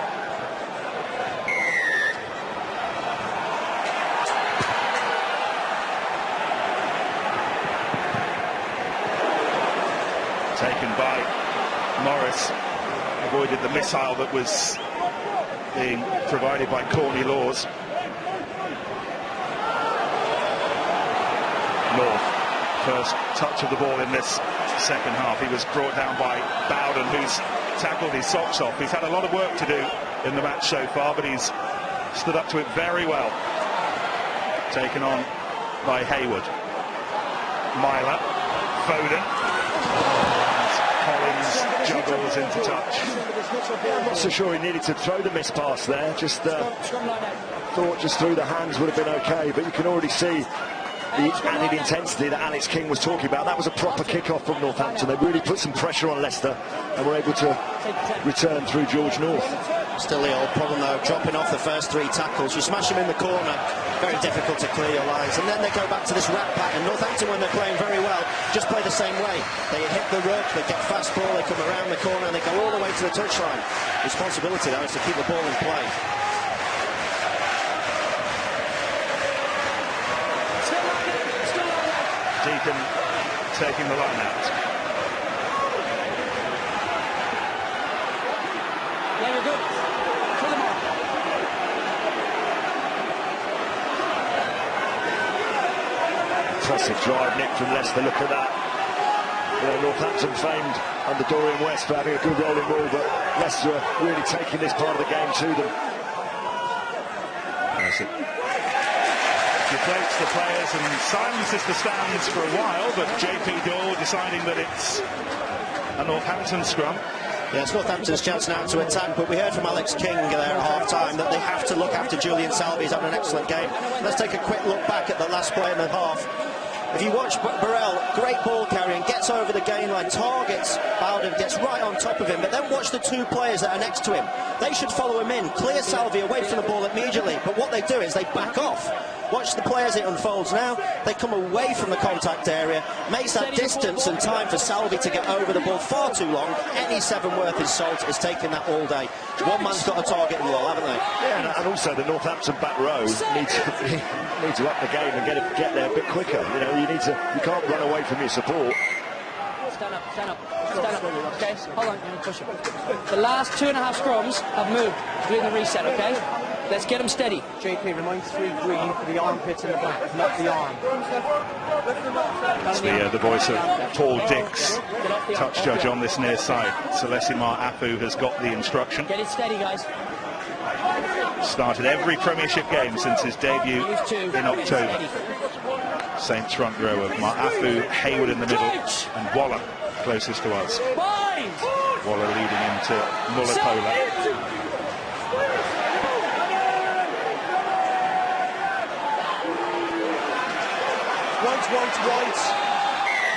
Taken by Morris. Avoided the missile that was being provided by Corney Laws. North. First touch of the ball in this second half. He was brought down by Bowden, who's tackled his socks off. He's had a lot of work to do in the match so far, but he's stood up to it very well. Taken on by Hayward. Myler. Foden. Collins juggles into touch. I'm not so sure he needed to throw the miss pass there. Just thought just through the hands would have been okay, but you can already see the added intensity that Alex King was talking about. That was a proper kick-off from Northampton. They really put some pressure on Leicester and were able to return through George North. Still the old problem though, dropping off the first 3 tackles. You smash them in the corner, very difficult to clear your lines. And then they go back to this rat pattern. Northampton, when they're playing very well, just play the same way. They hit the ruck, they get fast ball, they come around the corner and they go all the way to the touchline. Responsibility though is to keep the ball in play. Deacon taking the line out. Yeah, you're good. Pull them on. Impressive drive, Nick, from Leicester. Look at that. You know, Northampton famed under Dorian West for having a good rolling ball, but Leicester are really taking this part of the game to them. Yes, it deflates the players and silences the stands for a while, but JP Dole deciding that it's a Northampton scrum. Yeah, it's Northampton's chance now to attack, but we heard from Alex King there at half-time that they have to look after Julian Salvi. He's having an excellent game. Let's take a quick look back at the last play in the half. If you watch Burrell, great ball carrying, gets over the gain line, targets Bowden, gets right on top of him, but then watch the 2 players that are next to him. They should follow him in, clear Salvi away from the ball immediately, but what they do is they back off. Watch the play as it unfolds now. They come away from the contact area, makes that distance and time for Salvi to get over the ball far too long. Any 7 worth his salt is taking that all day. One man's got a target in the wall, haven't they? Yeah, and also the Northampton back row need to up the game and get there a bit quicker. You know, you can't run away from your support. stand up, stand up, stand up. Okay, hold on, push it. The last 2.5 scrums have moved. Doing the reset, okay? Let's get them steady. JP, remind 3 green for the armpits and the back, not the arm. It's the voice of Paul Dix, touch judge on this near side. Celestimar Afu has got the instruction. Get it steady, guys. Started every Premiership game since his debut in October. Saints front row of Ma'afu, Hayward in the middle, and Waller closest to us. Waller leading into Mullapola. White.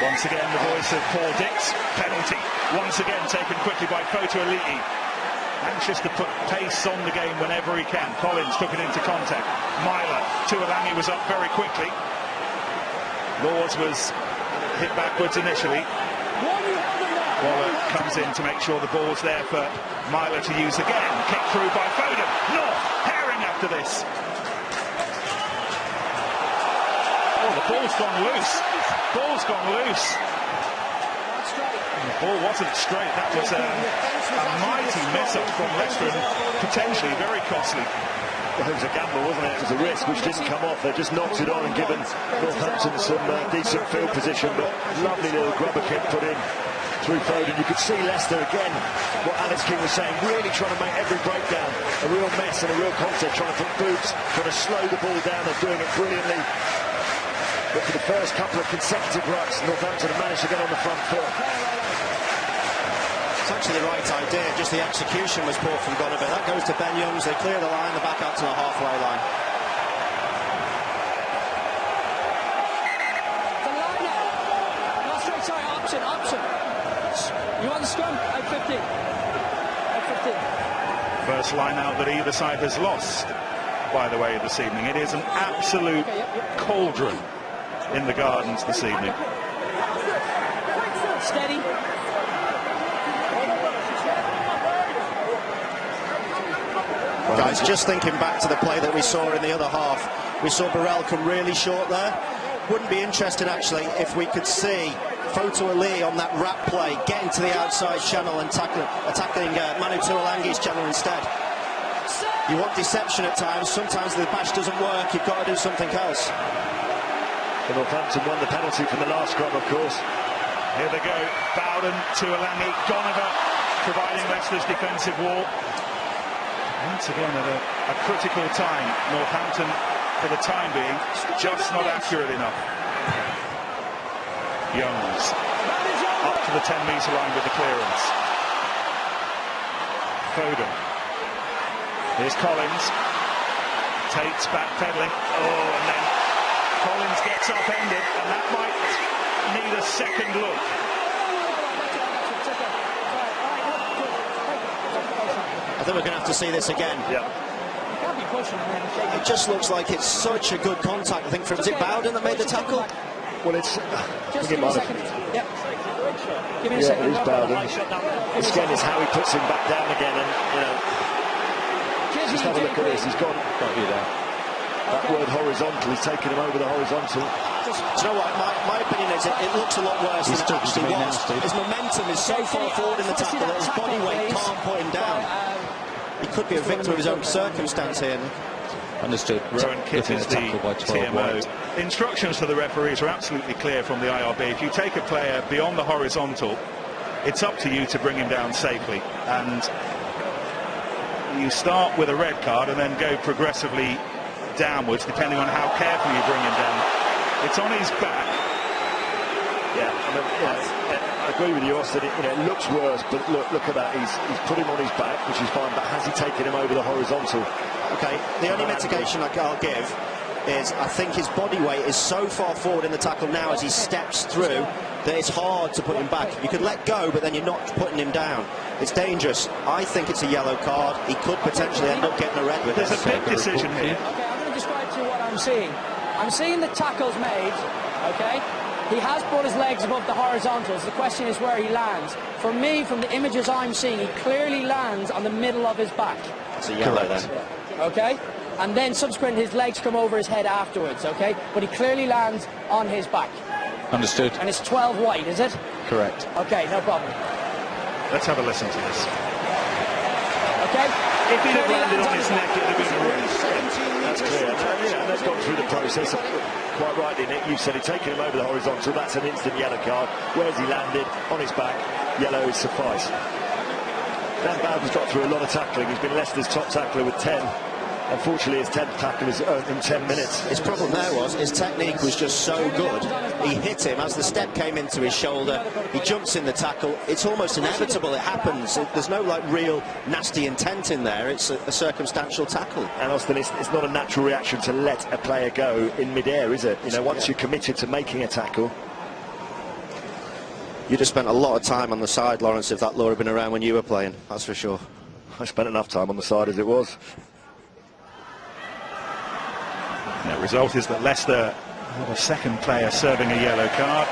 Once again, the voice of Paul Dix. Penalty. Once again taken quickly by Foto Aliti. Anxious to put pace on the game whenever he can. Collins took it into contact. Myler. Tuolangi was up very quickly. Lords was hit backwards initially. Waller comes in to make sure the ball's there for Myler to use again. Kick through by Foden. North herring after this. Oh, the ball's gone loose. Ball's gone loose. The ball wasn't straight. That was a mighty mess-up from Leicester and potentially very costly. It was a gamble, wasn't it? It was a risk which didn't come off. They just knocked it on and given Northampton some decent field position, but lovely little grubber kick put in through Foden. You could see Leicester again, what Alex King was saying, really trying to make every breakdown a real mess and a real contest, trying to put boots, trying to slow the ball down. They're doing it brilliantly. But for the first couple of consecutive rucks, Northampton have managed to get on the front foot. It's actually the right idea, just the execution was poor from Donovan. That goes to Ben Youngs, they clear the line, the back out to the halfway line. The line out. No, sorry, option. You want the scrum? Out 15. First line out that either side has lost, by the way, this evening. It is an absolute cauldron in the Gardens this evening. Steady. Guys, just thinking back to the play that we saw in the other half, we saw Burrell come really short there. Wouldn't be interested actually if we could see Foto Ali on that wrap play getting to the outside channel and attacking Manu Tuolangi's channel instead. You want deception at times, sometimes the bash doesn't work, you've got to do something else. Northampton won the penalty from the last scrum, of course. Here they go, Bowden, Tuolangi, Donovan providing Leicester's defensive wall. Once again at a critical time, Northampton, for the time being, just not accurate enough. Youngs up to the 10-metre line with the clearance. Foden. Here's Collins. Tate's backpedaling. Oh, and then Collins gets upended, and that might need a second look. I think we're going to have to see this again. Yeah. It just looks like it's such a good contact. I think from, is it Bowden that made the tackle? Well, it's... Just give me a second. Yep. Give me a second. It is Bowden. Again, it's how he puts him back down again, and, you know... Just have a look at this. He's gone... Got you there. That word horizontal, he's taken him over the horizontal. Do you know what? My opinion is it looks a lot worse than it actually was. His momentum is so far forward in the tackle that his body weight can't put him down. He could be a victim of his own circumstance here. Understood. Rowan Kitt is the TMO. Instructions to the referees are absolutely clear from the IRB. If you take a player beyond the horizontal, it's up to you to bring him down safely. And you start with a red card and then go progressively downwards, depending on how careful you bring him down. It's on his back. Yeah, I agree with you, Austin. It looks worse, but look at that. He's put him on his back, which is fine, but has he taken him over the horizontal? Okay, the only mitigation I'll give is I think his body weight is so far forward in the tackle now as he steps through that it's hard to put him back. You could let go, but then you're not putting him down. It's dangerous. I think it's a yellow card. He could potentially end up getting a red with There's this. a big decision here. Okay, I'm going to describe to you what I'm seeing. I'm seeing the tackles made, okay? He has brought his legs above the horizontals. The question is where he lands. For me, from the images I'm seeing, he clearly lands on the middle of his back. It's a yellow then. Okay? And then subsequently his legs come over his head afterwards, okay? But he clearly lands on his back. Understood. And it's 12 wide, is it? Correct. Okay, no problem. Let's have a listen to this. Okay. If he'd have landed on his neck, it would have been a race. That's clear. And they've gone through the process. Quite rightly, Nick, you said he'd taken him over the horizontal. That's an instant yellow card. Where's he landed? On his back. Yellow is suffice. Dan Bowden's got through a lot of tackling. He's been Leicester's top tackler with 10. Unfortunately, his 10th tackle has earned him 10 minutes. His problem there was his technique was just so good. He hit him as the step came into his shoulder. He jumps in the tackle. It's almost inevitable. It happens. There's no like real nasty intent in there. It's a circumstantial tackle. And Austin, it's not a natural reaction to let a player go in mid-air, is it? You know, once you're committed to making a tackle. You'd have spent a lot of time on the side, Lawrence, if that law had been around when you were playing. That's for sure. I spent enough time on the side as it was. The result is that Leicester have a second player serving a yellow card.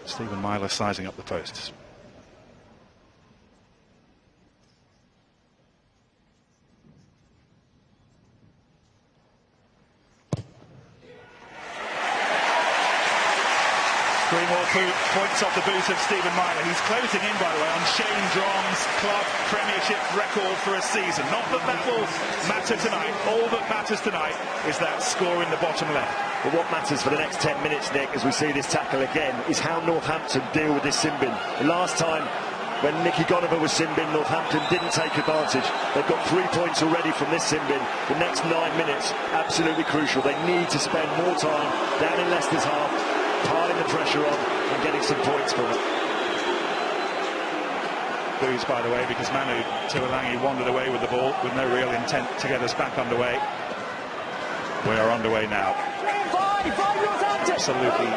Stephen Myler sizing up the posts. Three more points off the boot of Stephen Myler. He's closing in, by the way, on Shane Drom's club Premiership record for a season. Not that that will matter tonight. All that matters tonight is that score in the bottom left. But what matters for the next 10 minutes, Nick, as we see this tackle again, is how Northampton deal with this sin bin. The last time when Nicky Gonover was sin bin, Northampton didn't take advantage. They've got 3 points already from this sin bin. The next 9 minutes, absolutely crucial. They need to spend more time down in Leicester's half, piling the pressure on and getting some points from it. Boos, by the way, because Manu Tuolangi wandered away with the ball with no real intent to get us back underway. We are underway now. Absolutely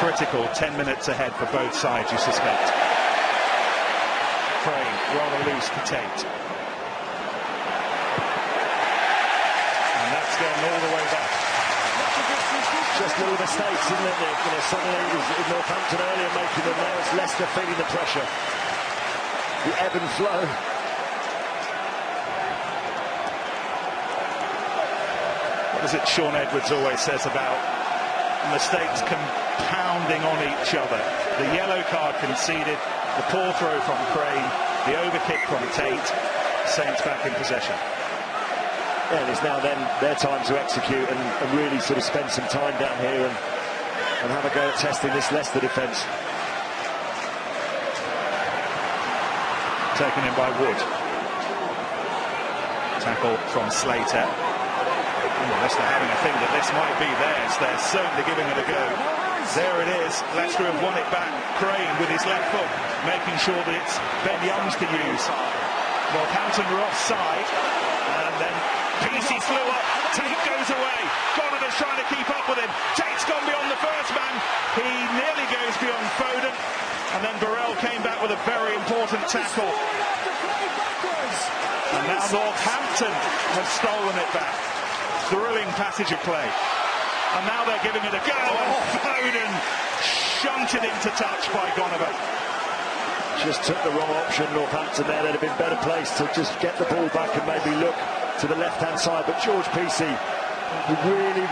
critical 10 minutes ahead for both sides, you suspect. Crane rather loose to Tate. And that's going all the way back. Just little mistakes, isn't it, Nick? You know, suddenly it was Northampton earlier making them, now it's Leicester feeling the pressure. The ebb and flow. What is it Sean Edwards always says about mistakes compounding on each other? The yellow card conceded, the poor throw from Crane, the overkick from Tate, Saints back in possession. Yeah, and it's now then their time to execute and really sort of spend some time down here and have a go at testing this Leicester defence. Taken in by Wood. Tackle from Slater. Leicester having a think that this might be theirs. They're certainly giving it a go. There it is. Leicester have won it back. Crane with his left foot, making sure that it's Ben Youngs to use. Northampton were offside, and then PC flew up. Tate goes away. Gonover's trying to keep up with him. Tate's gone beyond the first man. He nearly goes beyond Foden, and then Burrell came back with a very important tackle. And now Northampton have stolen it back. Thrilling passage of play. And now they're giving it a go, and Foden shunted into touch by Gonover. Just took the wrong option, Northampton there. They'd have been better placed to just get the ball back and maybe look to the left-hand side. But George PC, who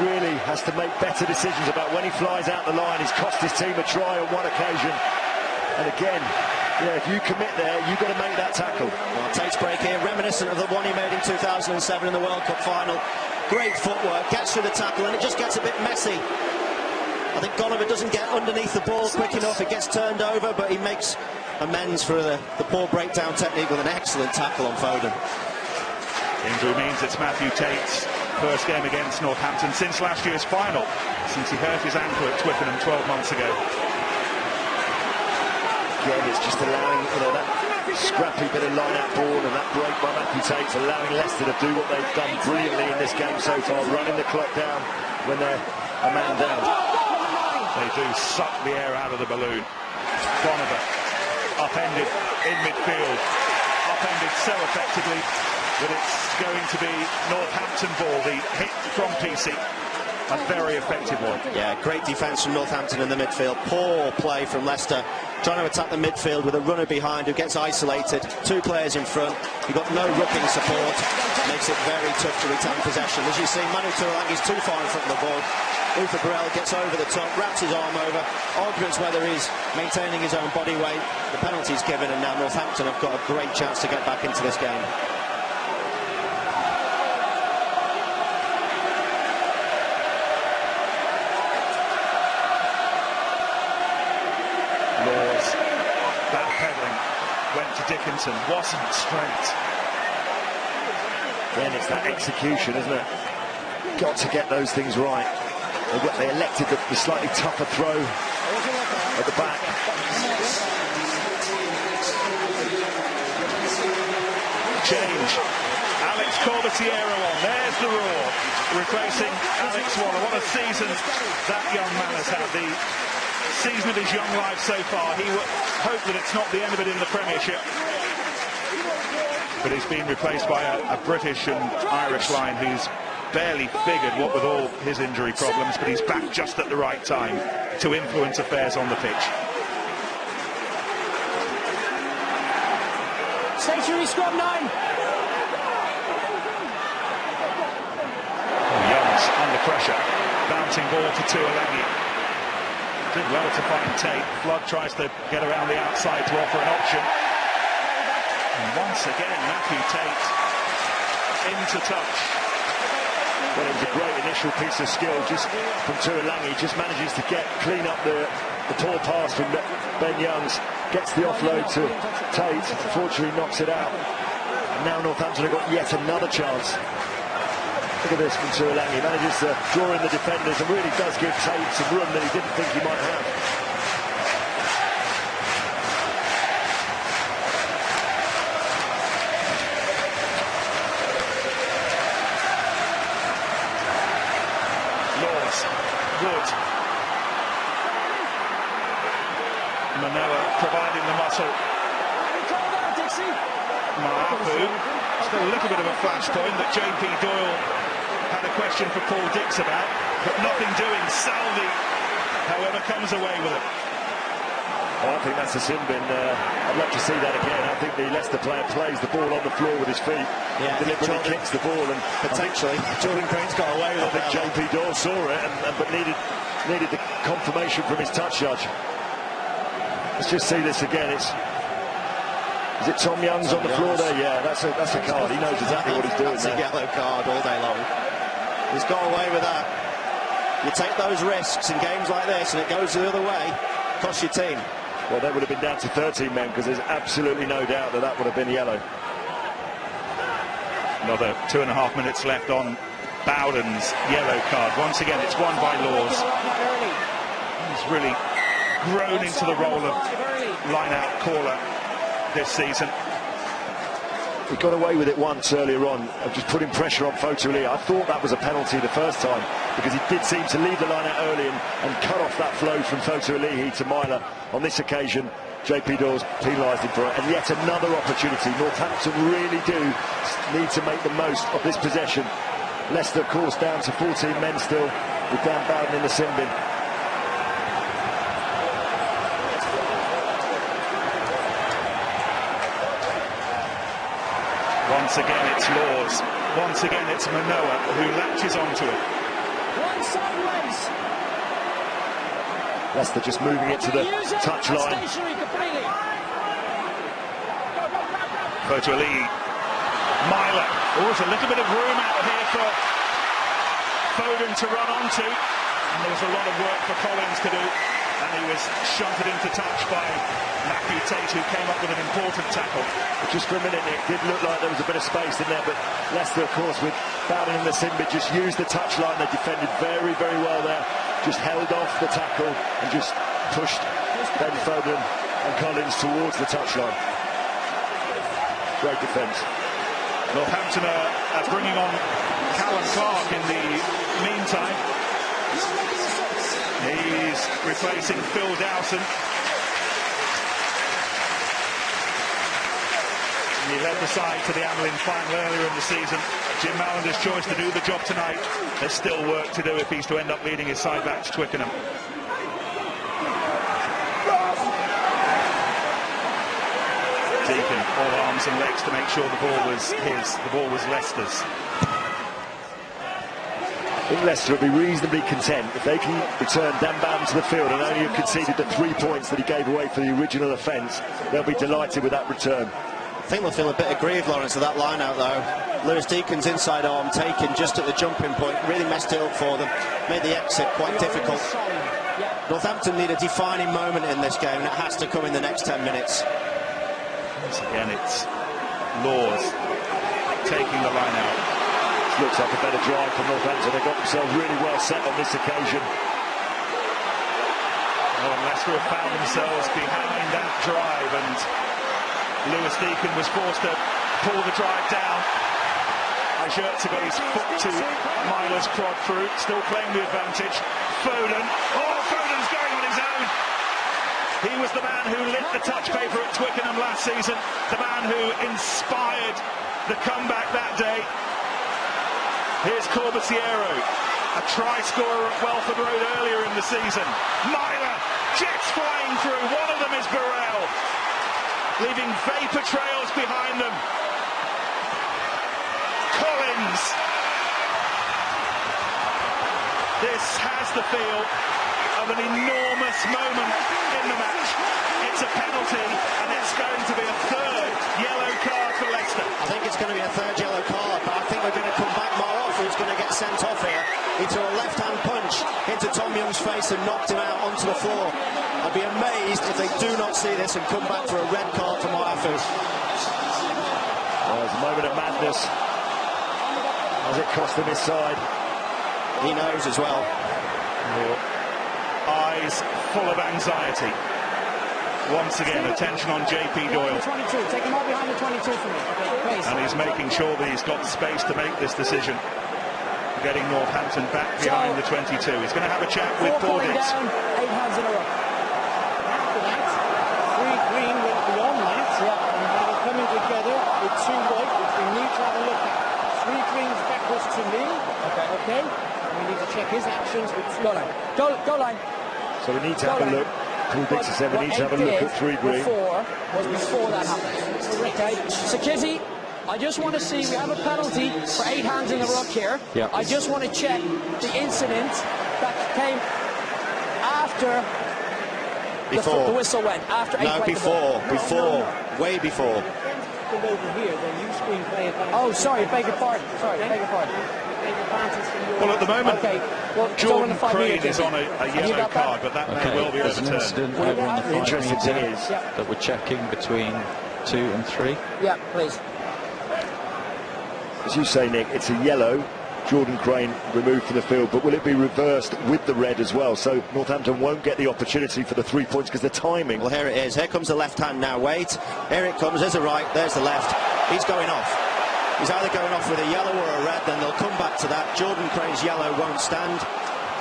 really has to make better decisions about when he flies out the line. He's cost his team a try on one occasion. And again, yeah, if you commit there, you've got to make that tackle. Well, Tate's break here, reminiscent of the one he made in 2007 in the World Cup final. Great footwork, gets through the tackle, and it just gets a bit messy. I think Gonover doesn't get underneath the ball quick enough. It gets turned over, but he makes amends for the poor breakdown technique with an excellent tackle on Foden. Injury means it's Matthew Tate's first game against Northampton since last year's final, since he hurt his ankle at Twickenham 12 months ago. Again, it's just allowing, you know, that scrappy bit of line-out ball and that break by Matthew Tate, allowing Leicester to do what they've done brilliantly in this game so far, running the clock down when they're a man down. They do suck the air out of the balloon. Gonover upended in midfield, upended so effectively that it's going to be Northampton ball. The hit from PC a very effective one. Yeah, great defence from Northampton in the midfield. Poor play from Leicester, trying to attack the midfield with a runner behind who gets isolated. 2 players in front. You've got no rucking support. Makes it very tough to retain possession. As you see, Manu Tuolangi's too far in front of the ball. Uther Burrell gets over the top, wraps his arm over. Arguments whether he's maintaining his own body weight. The penalty's given, and now Northampton have got a great chance to get back into this game. Laws backpedaling, went to Dickinson, wasn't straight. Then it's that execution, isn't it? Got to get those things right. They elected the slightly tougher throw at the back. Change. Alex Corbetiero on. There's the roar. Replacing Alex Waller. What a season that young man has had. The season of his young life so far. He would hope that it's not the end of it in the Premiership. But he's been replaced by a British and Irish line who's barely figured, what with all his injury problems, but he's back just at the right time to influence affairs on the pitch. Stationary scrum 9. Young's under pressure. Bouncing ball to Tuolangi. Did well to find Tate. Flood tries to get around the outside to offer an option. And once again, Matthew Tate into touch. Well, it was a great initial piece of skill just from Tuolangi. Just manages to clean up the poor pass from Ben Youngs. Gets the offload to Tate. Unfortunately knocks it out. And now Northampton have got yet another chance. Look at this from Tuolangi. Manages to draw in the defenders and really does give Tate some room that he didn't think he might have. Wood. Manoa providing the muscle. Maapu. Still a little bit of a flashpoint that JP Doyle had a question for Paul Dix about, but nothing doing. Salvi, however, comes away with it. Oh, I think that's a sin bin. I'd love to see that again. I think the Leicester player plays the ball on the floor with his feet. Yeah, deliberately kicks the ball, and potentially Jordan Crane's got away with it. I think JP Doyle saw it, but needed the confirmation from his touch judge. Let's just see this again. Is it Tom Young's on the floor there? Yeah, that's a card. He knows exactly what he's doing. That's a yellow card all day long. He's got away with that. You take those risks in games like this, and it goes the other way. Cost your team. Well, that would have been down to 13 men, because there's absolutely no doubt that would have been yellow. Another 2.5 minutes left on Bowden's yellow card. Once again, it's won by Laws. He's really grown into the role of line-out caller this season. He got away with it once earlier on, of just putting pressure on Fotuli. I thought that was a penalty the first time, because he did seem to leave the line out early and cut off that flow from Fotuli to Myler. On this occasion, JP Doyle's penalised him for it, and yet another opportunity. Northampton really do need to make the most of this possession. Leicester, of course, down to 14 men still, with Dan Bowden in the sin bin. Once again, it's Laws. Once again, it's Manoa who latches onto it. One sideways. Leicester just moving it to the touch line. Fotuli. Myler. Oh, there's a little bit of room out here for Foden to run onto. And there was a lot of work for Collins to do. And he was shunted into touch by Matthew Tate, who came up with an important tackle. Just for a minute, it did look like there was a bit of space in there, but Leicester, of course, with Bowden in the sin bin, just used the touch line. They defended very, very well there. Just held off the tackle and just pushed Ben Foden and Collins towards the touchline. Great defence. Northampton are bringing on Callum Clark in the meantime. He's replacing Phil Dowson. He led the side to the Amelin final earlier in the season. Jim Mallander's choice to do the job tonight. There's still work to do if he's to end up leading his side back to Twickenham. Deacon, all arms and legs to make sure the ball was his. The ball was Leicester's. I think Leicester will be reasonably content if they can return Dan Bam to the field and only have conceded the 3 points that he gave away for the original offence. They'll be delighted with that return. I think they'll feel a bit aggrieved, Lawrence, of that line out though. Lewis Deacon's inside arm taken just at the jumping point, really messed it up for them, made the exit quite difficult. Northampton need a defining moment in this game, and it has to come in the next 10 minutes. Once again, it's Laws taking the line out. Looks like a better drive from Northampton. They got themselves really well set on this occasion. Oh, and Leicester have found themselves behind that drive, and Lewis Deacon was forced to pull the drive down. Ajert's got his foot to Myler's prod through, still claiming the advantage. Foden, Foden's going on his own. He was the man who lit the touch paper at Twickenham last season, the man who inspired the comeback that day. Here's Corbisiero, a try scorer at Welford Road earlier in the season. Myler, jets flying through, one of them is Burrell, leaving vapour trails behind them. Collins. This has the feel of an enormous moment in the match. It's a penalty, and it's going to be a third yellow card for Leicester. I think it's going to be a third yellow card, but I think we're going to come back more off. Who's going to get sent off here? He threw a left-hand punch into Tom Young's face and knocked him out onto the floor. I'd be amazed if they do not see this and come back for a red card from Oahu. There's a moment of madness. Has it cost him his side? He knows as well. Eyes full of anxiety. Once again, attention on JP Doyle. 22. Take him out behind the 22 for me. Okay, and he's making sure that he's got space to make this decision. Getting Northampton back behind the 22. He's going to have a chat with Bordix. 8 hands in a row. After that, 3 green went beyond that, and they were coming together with 2 white, which we need to have a look at. 3 greens backwards to me. Okay. We need to check his actions. Go line. Go line. So we need to have a look. Paul Dixon said we need to have a look at 3 green. Before that happened. Okay. So Kitty, I just want to see, we have a penalty for 8 hands in the ruck here. Yep. I just want to check the incident that came after the whistle went. After 8 No, before. Way before. Come over here, then you screen play it. Oh, sorry, beg your pardon. Well, at the moment, well, Jordan Crane is on a yellow card, but that may well be There's an overturned. incident over on the The interesting thing is that we're checking between 2 and 3. Yeah, please. as you say, Nick, it's a yellow. Jordan Crane removed from the field, but will it be reversed with the red as well? So Northampton won't get the opportunity for the 3 points because the timing. Well, here it is. Here comes the left hand now. Wait. Here it comes. There's the right. There's the left. He's going off. He's either going off with a yellow or a red. Then they'll come back to that. Jordan Crane's yellow won't stand.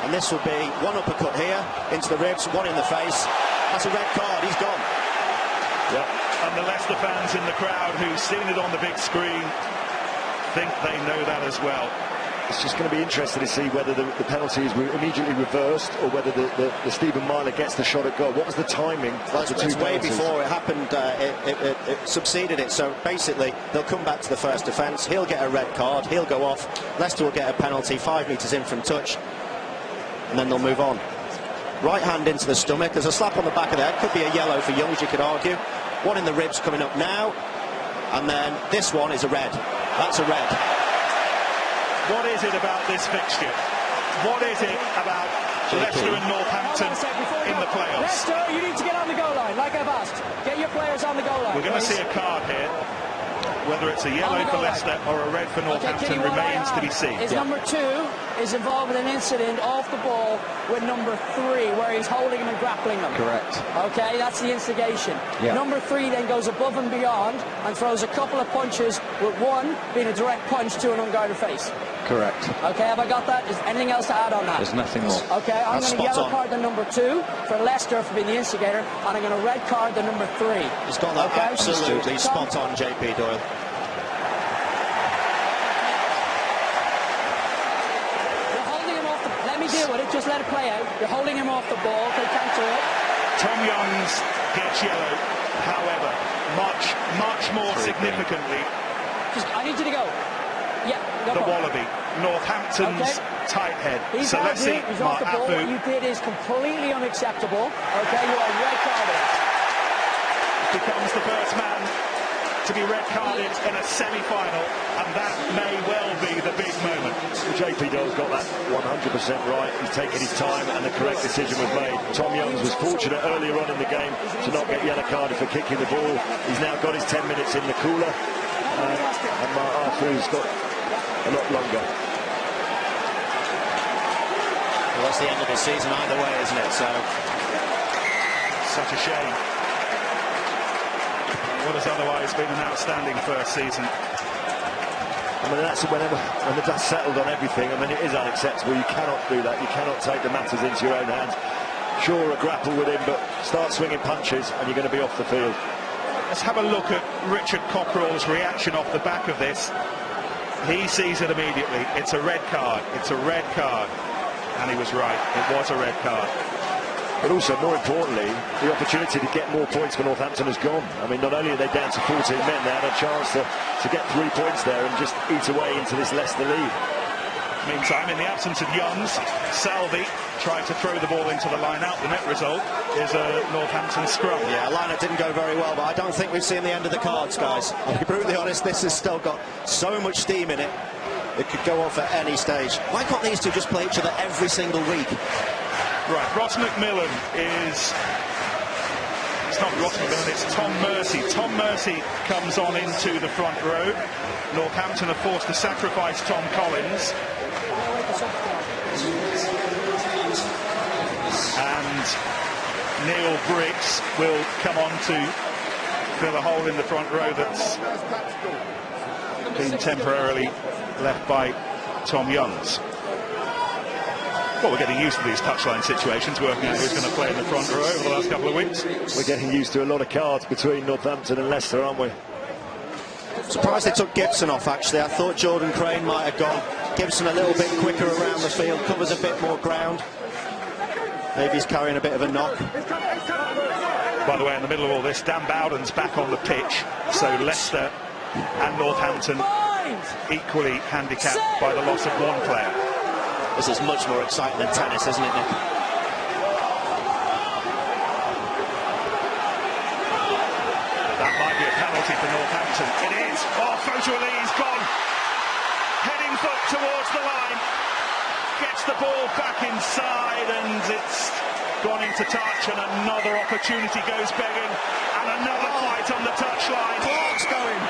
And this will be one uppercut here into the ribs, one in the face. That's a red card. He's gone. Yeah. And the Leicester fans in the crowd who've seen it on the big screen think they know that as well. It's just going to be interesting to see whether the penalty is immediately reversed or whether the Stephen Myler gets the shot at goal. What was the timing? Well, it's way before it happened. It succeeded it. So basically, they'll come back to the first offence. He'll get a red card. He'll go off. Leicester will get a penalty 5 metres in from touch. And then they'll move on. Right hand into the stomach. There's a slap on the back of the head. Could be a yellow for Youngs, you could argue. One in the ribs coming up now. And then this one is a red. That's a red. What is it about this fixture? What is it about Leicester and Northampton in the playoffs? Leicester, you need to get on the goal line, like I've asked. Get your players on the goal line. We're going to see a card here. Whether it's a yellow for Leicester or a red for Northampton remains to be seen. Is number 2 is involved with an incident off the ball with number 3, where he's holding him and grappling him. Correct. Okay, that's the instigation. Yeah. Number 3 then goes above and beyond and throws a couple of punches, with one being a direct punch to an unguarded face. Correct. Okay, have I got that? Is anything else to add on that? There's nothing more. Okay, I'm That's going to spot yellow on. card the number 2 for Leicester for being the instigator, and I'm going to red card the number 3. He's got that Okay. absolutely spot on, JP Doyle. You're holding him off the... Let me deal with it, just let it play out. You're holding him off the ball, they counter it. Tom Youngs gets yellow. However, much more significantly, I need you to go. Yeah, go the for it. Wallaby, Northampton's tight head. He's So let's see, he's off the ball. What Ma'afu you did is completely unacceptable. Okay, you are red carded. becomes the first man to be red carded in a semi-final, and that may well be the big moment. JP Doyle's got that 100% right. He's taken his time and the correct decision was made. Tom Youngs was fortunate earlier on in the game to not get yellow carded for kicking the ball. He's now got his 10 minutes in the cooler, and Ma'afu's got a lot longer. Well, that's the end of his season either way, isn't it? So Such a shame. What has otherwise been an outstanding first season. I mean, that's when the dust settled on everything. I mean, it is unacceptable. You cannot do that. You cannot take the matters into your own hands. Sure, a grapple with him, but start swinging punches and you're going to be off the field. Let's have a look at Richard Cockerell's reaction off the back of this. He sees it immediately. It's a red card. It's a red card. And he was right. It was a red card. But also, more importantly, the opportunity to get more points for Northampton has gone. I mean, not only are they down to 14 men, they had a chance to get 3 points there and just eat away into this Leicester lead. Meantime, in the absence of Youngs, Salvi tried to throw the ball into the line out. The net result is a Northampton scrum. yeah, line-up didn't go very well, but I don't think we've seen the end of the cards, guys. I'll be brutally honest, this has still got so much steam in it. It could go off at any stage. Why can't these two just play each other every single week? Right, Ross McMillan is... It's not Ross McMillan, it's Tom Mercy. Tom Mercy comes on into the front row. Northampton are forced to sacrifice Tom Collins. And Neil Briggs will come on to fill a hole in the front row that's been temporarily left by Tom Youngs. Well, we're getting used to these touchline situations, working out who's going to play in the front row over the last couple of weeks. We're getting used to a lot of cards between Northampton and Leicester, aren't we? Surprised they took Gibson off, actually. I thought Jordan Crane might have gone. Gibson a little bit quicker around the field, covers a bit more ground. Maybe he's carrying a bit of a knock. By the way, in the middle of all this, Dan Bowden's back on the pitch, so Leicester and Northampton equally handicapped by the loss of one player. This is much more exciting than tennis, isn't it, Nick? That might be a penalty for Northampton. It is. Oh, Fotuali's gone. Heading foot towards the line. Gets the ball back inside and it's gone into touch, and another opportunity goes begging, and another fight on the touchline. Clark's going.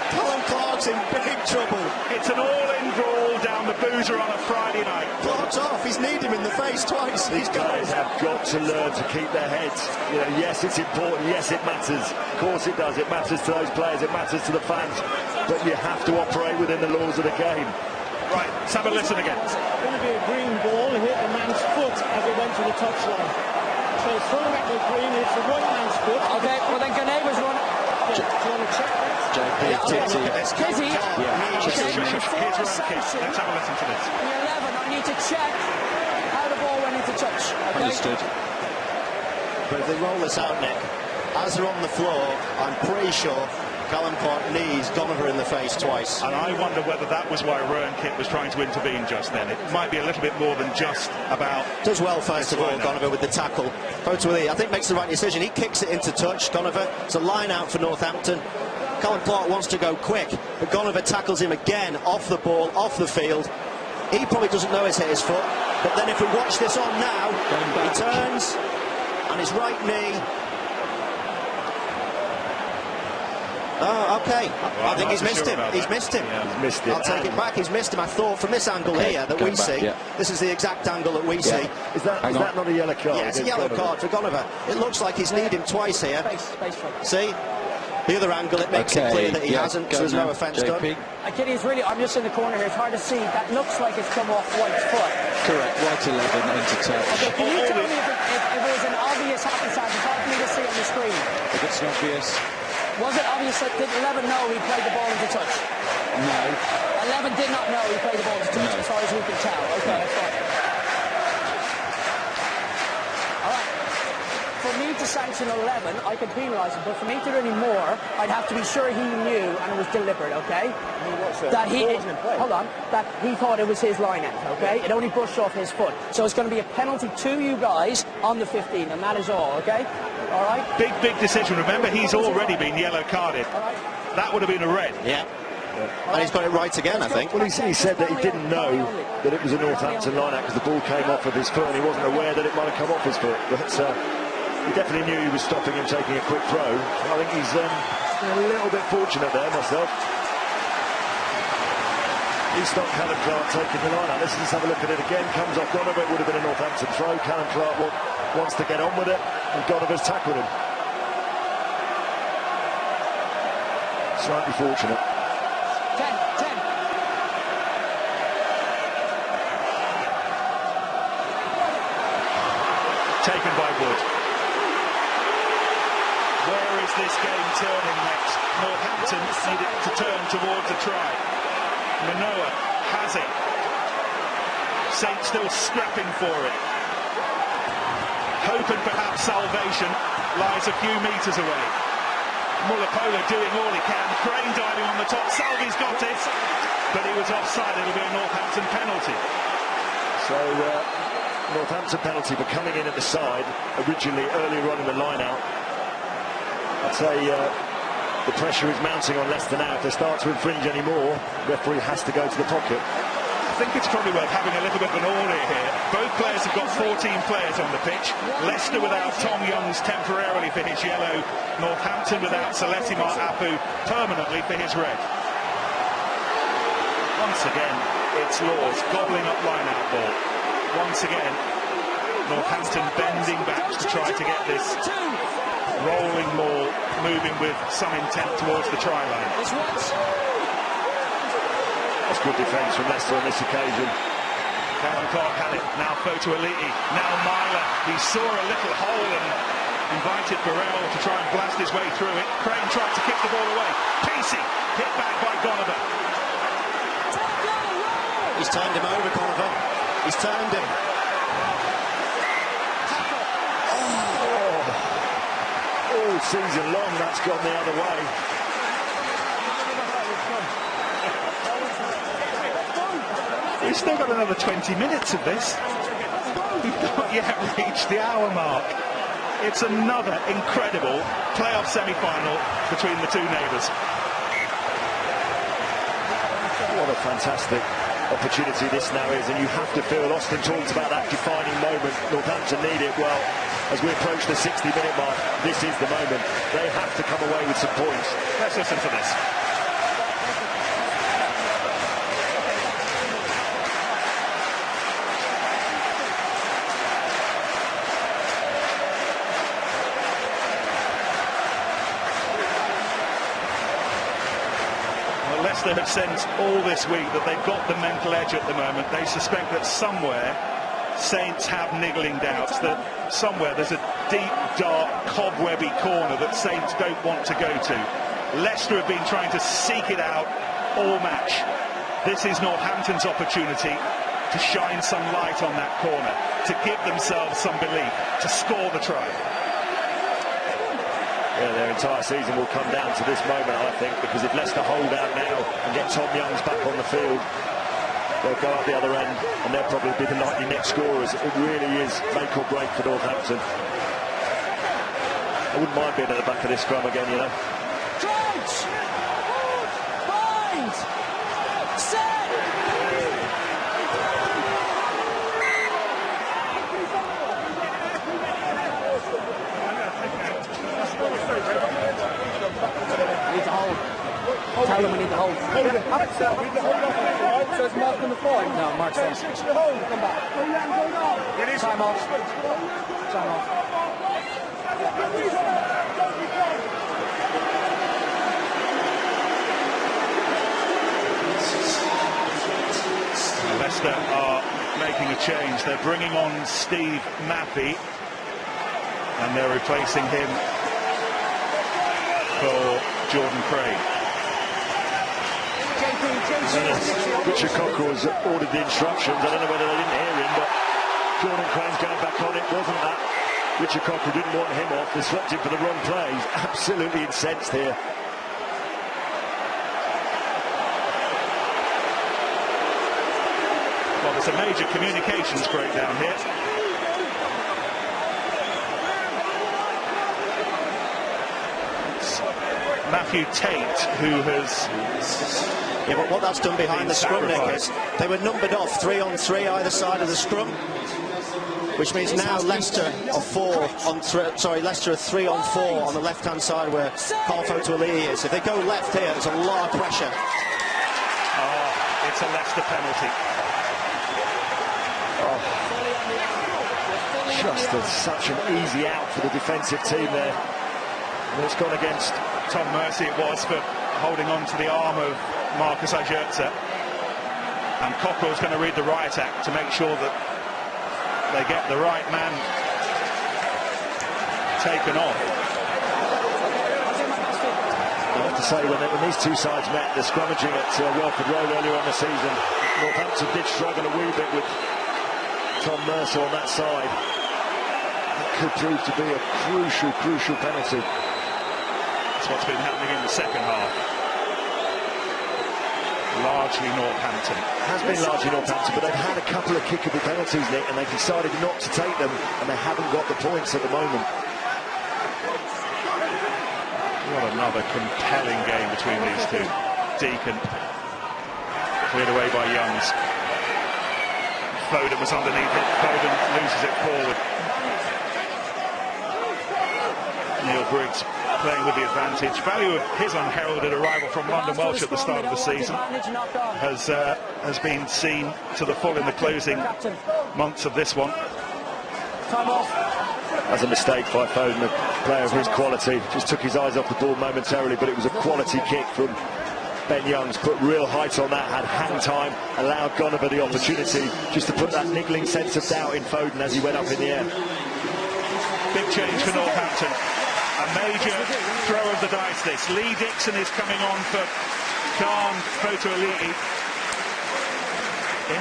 Callum Clark's in big trouble. It's an all-in brawl down the boozer on a Friday night. Clark's off. He's kneed him in the face twice. These guys have got to learn to keep their heads. You know, yes, it's important. Yes, it matters. Of course it does. It matters to those players. It matters to the fans. But you have to operate within the laws of the game. Right, let's have a listen again. It's going to be a green ball, hit the man's foot as it went to the touchline. So it's thrown back with green, it's the right man's foot. Okay, well then Gane was running. Do you want to check that? Kizzy, Here's your own kick. Let's have a listen to this. the 11, I need to check how the ball went into touch. Okay? Understood. But if they roll this out, Nick, as they're on the floor, I'm pretty sure Callum Clark knees Donovan in the face twice. And I wonder whether that was why Rowan Kitt was trying to intervene just then. It might be a little bit more than just about... Does well, first of all, Donovan with the tackle. Fotuali, I think, makes the right decision. He kicks it into touch, Donovan. It's a line out for Northampton. Callum Clark wants to go quick, but Donovan tackles him again, off the ball, off the field. He probably doesn't know it's hit his foot, but then if we watch this on now, he turns, and his right knee... Oh, okay. I think he's missed him. He's missed him. He's missed it. I'll take it back. He's missed him. I thought from this angle here that we see. This is the exact angle that we see. Is that not a yellow card? Yeah, it's a yellow card for Gonover. It looks like he's kneed him twice here. See? The other angle, it makes it clear that he hasn't, so there's no offence done. Kitty is really, I'm just in the corner here, it's hard to see. That looks like it's come off White's foot. Correct, White 11 into touch. Okay, can you tell me if it was an obvious happenstance? It's hard for me to see on the screen. If it's obvious. Was it obvious that did 11 know he played the ball into touch? No. 11 did not know he played the ball into touch, as far as we can tell. Okay, that's fine. All right. For me to sanction 11, I can penalise him, but for me to do any more, I'd have to be sure he knew and it was deliberate, okay? That he, hold on, that he thought it was his line out, okay? It only brushed off his foot. So it's going to be a penalty to you guys on the 15, and that is all, okay? All right? Big decision. Remember, he's already been yellow carded. That would have been a red. Yeah. And he's got it right again, I think. Well, he said that he didn't know that it was a Northampton line-out because the ball came off of his foot and he wasn't aware that it might have come off his foot. But he definitely knew he was stopping him taking a quick throw. I think he's a little bit fortunate there, myself. He's stopped Callum Clark taking the line-out. Let's just have a look at it again. Comes off Gonover. It would have been a Northampton throw. Callum Clark wants to get on with it, and Gonover's tackled him. Slightly fortunate. 10. Taken by Wood. Where is this game turning next? Northampton need it to turn towards a try. Manoa has it. Saints still scrapping for it. Hope and perhaps salvation lies a few metres away. Mullapola doing all he can. Crane diving on the top. Salvi's got it, but he was offside. It'll be a Northampton penalty. So Northampton penalty for coming in at the side originally earlier on in the line-out. I'd say the pressure is mounting on Leicester now. If they start to infringe any more, the referee has to go to the pocket. I think it's probably worth having a little bit of an order here. Both players have got 14 players on the pitch. Leicester without Tom Youngs temporarily for his yellow. Northampton without Seletimar Apu permanently for his red. Once again, it's Laws gobbling up line-out ball. Once again, Northampton bending back to try to get this rolling ball moving with some intent towards the try line. That's good defence from Leicester on this occasion. Callum Clark had it, now Fotu Aliti, now Myler. He saw a little hole and invited Burrell to try and blast his way through it. Crane tried to kick the ball away. Pacey hit back by Gonover. He's turned him over, Gonover. He's turned him. All season long, that's gone the other way. We've still got another 20 minutes of this. We've not yet reached the hour mark. It's another incredible playoff semi-final between the two neighbours. What a fantastic opportunity this now is, and you have to feel, Austin talks about that defining moment. Northampton need it. Well, as we approach the 60-minute mark, this is the moment. They have to come away with some points. Let's listen to this. Leicester have sensed all this week that they've got the mental edge at the moment. They suspect that somewhere Saints have niggling doubts, that somewhere there's a deep, dark, cobwebby corner that Saints don't want to go to. Leicester have been trying to seek it out all match. This is Northampton's opportunity to shine some light on that corner, to give themselves some belief, to score the try. Yeah, their entire season will come down to this moment, I think, because if Leicester hold out now and get Tom Youngs back on the field, they'll go up the other end and they'll probably be the likely next scorers. It really is make or break for Northampton. I wouldn't mind being at the back of this scrum again, you know. George! Bind! Set! Need to hold. tell them we need the hold. Hold it. Have it set. Read the hold off it, right? So it's marked on the fine. No, Mark's there. Switch the hold. Come back. Time off. Time off. Leicester are making a change. They're bringing on Steve Mappy, and they're replacing him for Jordan Craig. Richard Cockerell's ordered the instructions. I don't know whether they didn't hear him, but Jordan Craig's going back on. It wasn't that. Richard Cockerell didn't want him off. They swapped him for the wrong play. He's absolutely incensed here. Well, there's a major communications breakdown here. It's Matthew Tate, who has... Yeah, but what that's done behind the scrum, Nick, is they were numbered off 3 on 3 either side of the scrum, which means now Leicester are Leicester are 3 on 4 on the left-hand side where Carl Fotuali'i is. If they go left here, there's a lot of pressure. Oh, it's a Leicester penalty. Just such an easy out for the defensive team there. And it's gone against Tom Mercy it was for holding on to the arm of Marcus Ajertza. And Cockerell's going to read the riot act to make sure that they get the right man taken off. I have to say, when these two sides met, the scrummaging at Welford Road earlier on the season, Northampton did struggle a wee bit with Tom Mercer on that side. That could prove to be a crucial penalty. That's what's been happening in the second half. Largely Northampton. Has been largely Northampton, but they've had a couple of kickable penalties, Nick, and they've decided not to take them, and they haven't got the points at the moment. What another compelling game between these two. Deacon cleared away by Youngs. Foden was underneath it. Foden loses it forward. Neil Briggs playing with the advantage. Value of his unheralded arrival from London Welsh at the start of the season has been seen to the full in the closing months of this one. As a mistake by Foden, a player of his quality, just took his eyes off the ball momentarily, but it was a quality kick from Ben Youngs, put real height on that, had hang time, allowed Gonover the opportunity just to put that niggling sense of doubt in Foden as he went up in the air. Big change for Northampton. A major throw of the dice this. Lee Dixon is coming on for Khan Fotuali'i.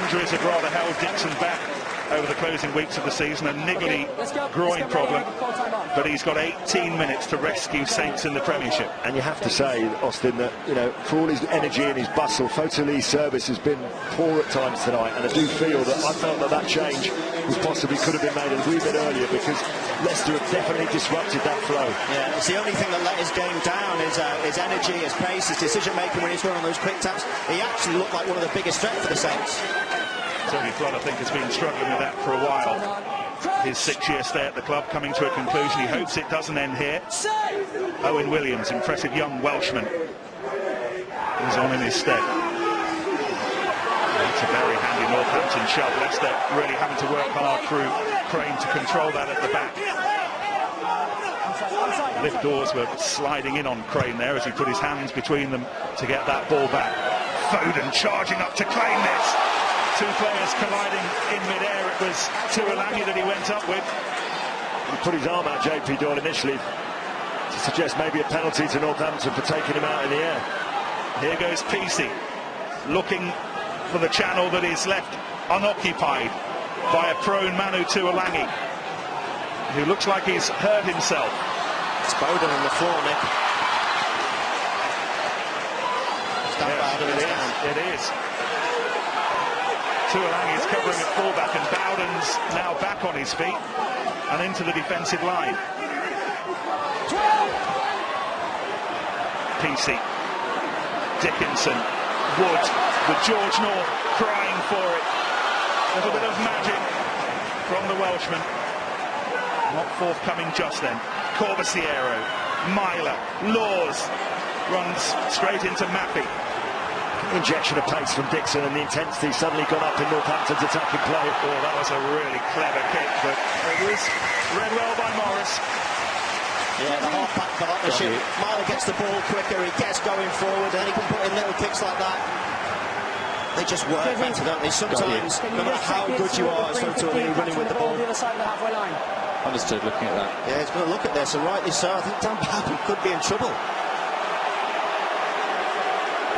Injuries have rather held Dixon back over the closing weeks of the season, a niggly groin problem, but he's got 18 minutes to rescue Saints in the Premiership. And you have to say, Austin, that, you know, for all his energy and his bustle, Fotuali'i's service has been poor at times tonight, and I do feel that I felt that change was possibly could have been made a wee bit earlier, because Leicester have definitely disrupted that flow. Yeah, it's the only thing that let his game down, his energy, his pace, his decision-making when he's running those quick taps. He actually looked like one of the biggest threats for the Saints. Tony Flood, I think, has been struggling with that for a while. His 6-year stay at the club coming to a conclusion. He hopes it doesn't end here. Owen Williams, impressive young Welshman, is on in his stead. It's a very handy Northampton shove. Leicester really having to work hard through Crane to control that at the back. Lift doors were sliding in on Crane there as he put his hands between them to get that ball back. Foden charging up to claim this. Two players colliding in mid-air. It was Tuolangi that he went up with. He put his arm out, JP Doyle, initially to suggest maybe a penalty to Northampton for taking him out in the air. Here goes Peacey, looking for the channel that is left unoccupied by a prone Manu Tuolangi, who looks like he's hurt himself. It's Foden on the floor, Nick. It is. Tuolangi is covering at fullback, and Bowden's now back on his feet and into the defensive line. Peacey, Dickinson, Wood, with George North crying for it. A little bit of magic from the Welshman. Not forthcoming just then. Corbisiero, Myler, Laws. runs straight into Mappy. Injection of pace from Dixon, and the intensity suddenly got up in Northampton's attacking play. Oh, that was a really clever kick, but it was read well by Morris. Yeah, the half-back partnership. Marley gets the ball quicker, he gets going forward, and he can put in little kicks like that. They just work better, don't they? Sometimes, no matter how good you are, so to be running with the ball. The other side of the halfway line. Understood, looking at that. Yeah, he's going to look at this, and rightly so. I think Dan Bowden could be in trouble.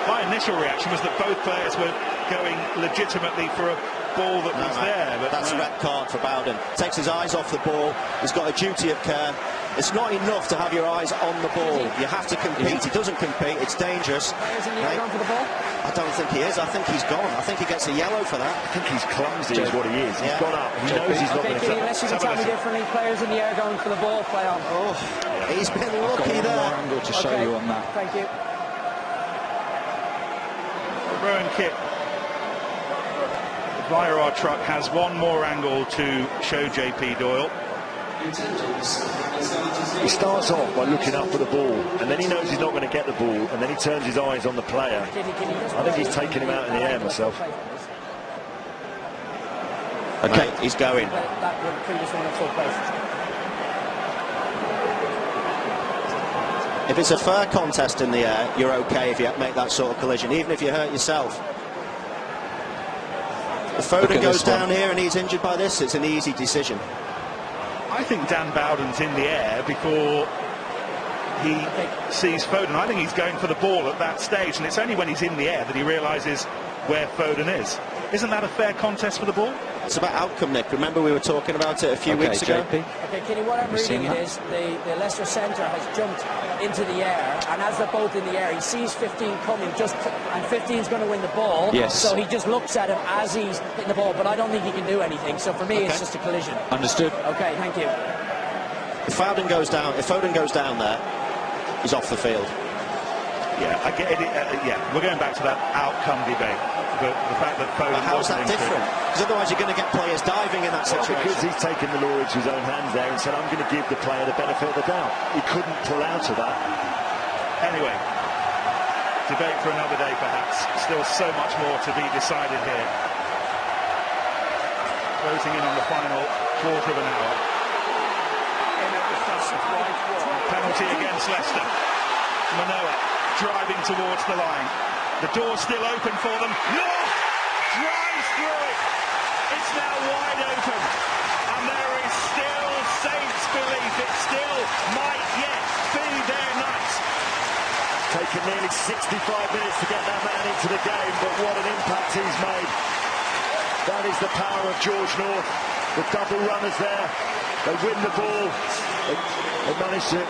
My initial reaction was that both players were going legitimately for a ball that was there. But that's a red card for Bowden. Takes his eyes off the ball. He's got a duty of care. It's not enough to have your eyes on the ball. You have to compete. He doesn't compete. It's dangerous. Isn't he going for the ball? I don't think he is. I think he's gone. I think he gets a yellow for that. I think he's clumsy is what he is. He's gone up. He knows he's not going to... Unless you can tell me differently, players in the air going for the ball, play on. Oh, he's been I've lucky got one there. more angle to show you on that. Thank you. Rowan kick. The Vira truck has one more angle to show JP Doyle. He starts off by looking up for the ball, and then he knows he's not going to get the ball, and then he turns his eyes on the player. I think he's taking him out in the air myself. Okay, he's going. That was the previous one at full place. If it's a fair contest in the air, you're okay if you make that sort of collision, even if you hurt yourself. If Foden goes down here and he's injured by this, it's an easy decision. I think Dan Bowden's in the air before he sees Foden. I think he's going for the ball at that stage, and it's only when he's in the air that he realises where Foden is. Isn't that a fair contest for the ball? It's about outcome, Nick. Remember we were talking about it a few weeks ago? Okay, Kenny, what I'm reading it is the Leicester centre has jumped into the air, and as they're both in the air, he sees 15 coming, and 15's going to win the ball. Yes. So he just looks at him as he's hitting the ball, but I don't think he can do anything. So for me, it's just a collision. Understood. Okay, thank you. If Foden goes down there, he's off the field. Yeah, I get it. Yeah, we're going back to that outcome debate. But the fact that Foden... But how's that different? Because otherwise you're going to get players diving in that situation. Because he's taken the law into his own hands there and said, I'm going to give the player the benefit of the doubt. He couldn't pull out of that. Anyway, debate for another day perhaps. Still so much more to be decided here. Closing in on the final quarter of an hour. Penalty against Leicester. Manoa driving towards the line. The door's still open for them. North drives through it. It's now wide open. And there is still Saints belief. It still might yet be their night. Taken nearly 65 minutes to get that man into the game, but what an impact he's made. That is the power of George North. The double runners there. They win the ball. They manage to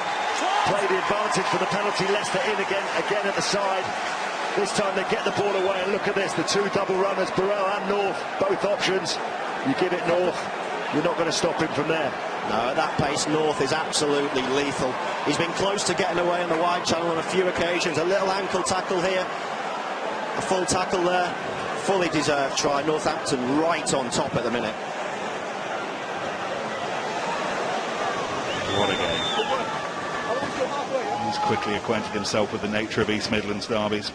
play the advantage for the penalty. Leicester in again at the side. This time they get the ball away, and look at this, the two double runners, Burrell and North, both options. You give it North, you're not going to stop him from there. No, at that pace, North is absolutely lethal. He's been close to getting away on the wide channel on a few occasions. A little ankle tackle here, a full tackle there. Fully deserved try. Northampton right on top at the minute. What a game. He's quickly acquainted himself with the nature of East Midlands derbies.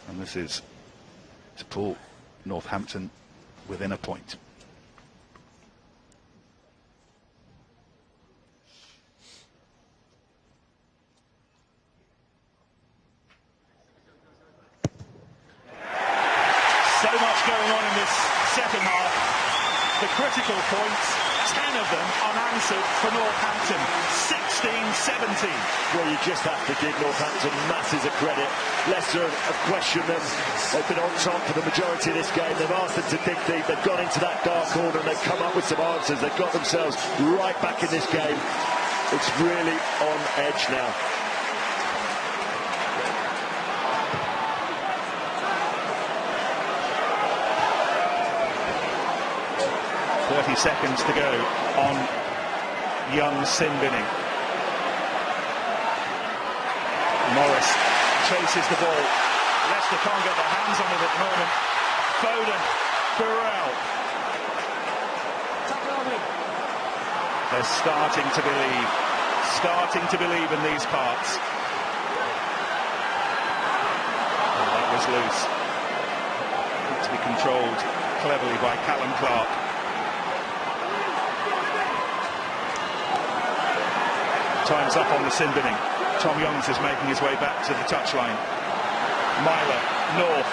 And this is to pull Northampton within a point. So much going on in this second half. The critical points, 10 of them unanswered for Northampton, 16-17. Well, you just have to give Northampton masses of credit. Leicester have questioned them. They've been on top for the majority of this game. They've asked them to dig deep. They've gone into that dark corner and they've come up with some answers. They've got themselves right back in this game. It's really on edge now. 30 seconds to go on young sin binning. Morris chases the ball. Leicester can't get their hands on it at the moment. Foden, Burrell. They're starting to believe in these parts. Oh, that was loose. To be controlled cleverly by Callum Clark. Time's up on the sin binning. Tom Youngs is making his way back to the touchline. Myler, North,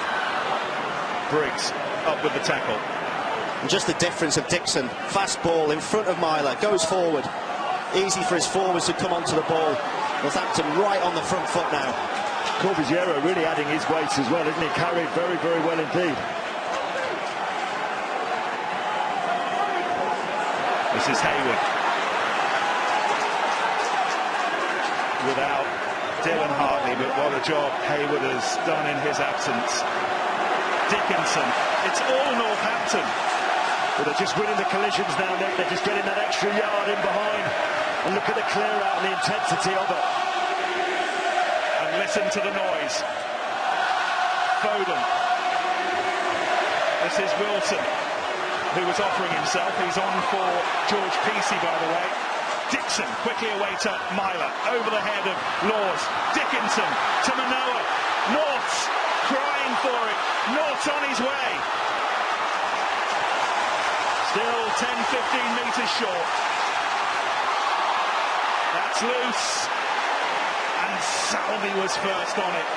Briggs up with the tackle. And just the difference of Dixon, fast ball in front of Myler, goes forward. Easy for his forwards to come onto the ball. Northampton right on the front foot now. Corbusiero really adding his weight as well, isn't he? Carried very, very well indeed. This is Hayward. Without Dylan Hartley, but what a job Hayward has done in his absence. Dickinson, it's all Northampton. Well, they're just winning the collisions now, Nick. They're just getting that extra yard in behind. And look at the clear out and the intensity of it. And listen to the noise. Foden. This is Wilson, who was offering himself. He's on for George Peacey, by the way. Dixon quickly away to Myler, over the head of Laws. Dickinson to Manoa. North's crying for it. North's on his way. Still 10-15 metres short. That's loose. And Salvi was first on it.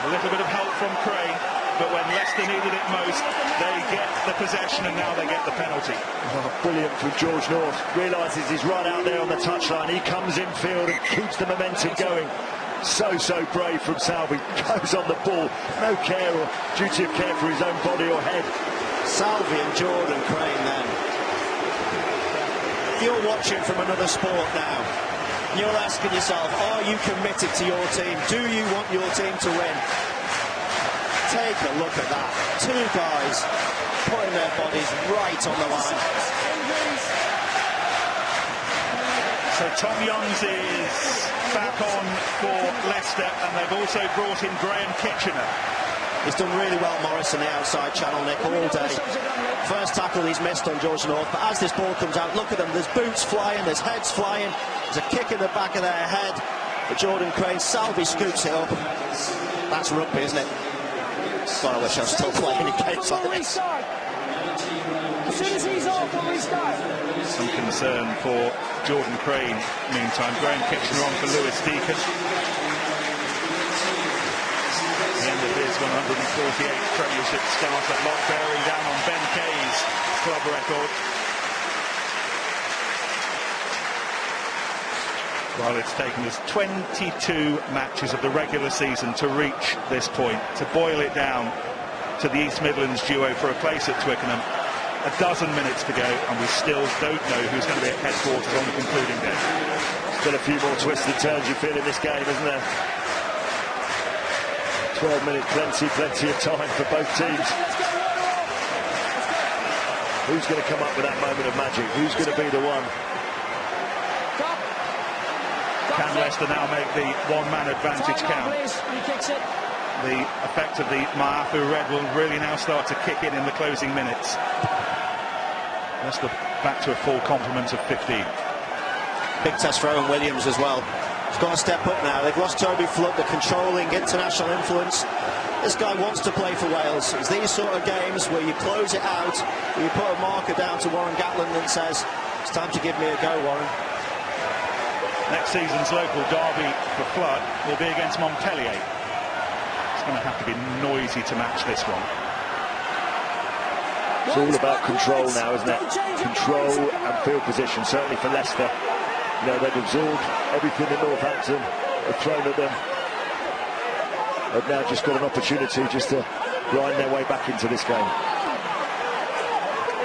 A little bit of help from Crane, but when Leicester needed it most, they get the possession and now they get the penalty. Oh, brilliant from George North. Realises he's right out there on the touchline. He comes infield and keeps the momentum going. So brave from Salvi. Goes on the ball. No care or duty of care for his own body or head. Salvi and Jordan Crane then. You're watching from another sport now. You're asking yourself, are you committed to your team? Do you want your team to win? Take a look at that. Two guys putting their bodies right on the line. So Tom Youngs is back on for Leicester, and they've also brought in Graham Kitchener. He's done really well, Morris, on the outside channel, Nick, all day. First tackle he's missed on George North, but as this ball comes out, look at them. There's boots flying, there's heads flying, there's a kick in the back of their head. But Jordan Crane, Salvi scoops it up. That's rugby, isn't it? God, I wish I was still playing in games like this. As soon as he's off, we'll restart. Some concern for Jordan Crane. Meantime, Graham Kitchener on for Lewis Deacon. The end of his 148th Premiership start at Lockberry, down on Ben Kay's club record. Well, it's taken us 22 matches of the regular season to reach this point, to boil it down to the East Midlands duo for a place at Twickenham. A dozen minutes to go, and we still don't know who's going to be at headquarters on the concluding day. Still a few more twists and turns you feel in this game, isn't there? 12 minutes, plenty of time for both teams. Who's going to come up with that moment of magic? Who's going to be the one? Can Leicester now make the one-man advantage count? The effect of the Maafu red will really now start to kick in the closing minutes. Leicester back to a full complement of 15. Big test for Owen Williams as well. He's got to step up now. They've lost Toby Flood, the controlling international influence. This guy wants to play for Wales. It's these sort of games where you close it out, where you put a marker down to Warren Gatland and says, it's time to give me a go, Warren. Next season's local derby for Flood will be against Montpellier. It's going to have to be noisy to match this one. It's all about control now, isn't it? Control and field position, certainly for Leicester. You know, they've absorbed everything that Northampton have thrown at them. They've now just got an opportunity just to grind their way back into this game.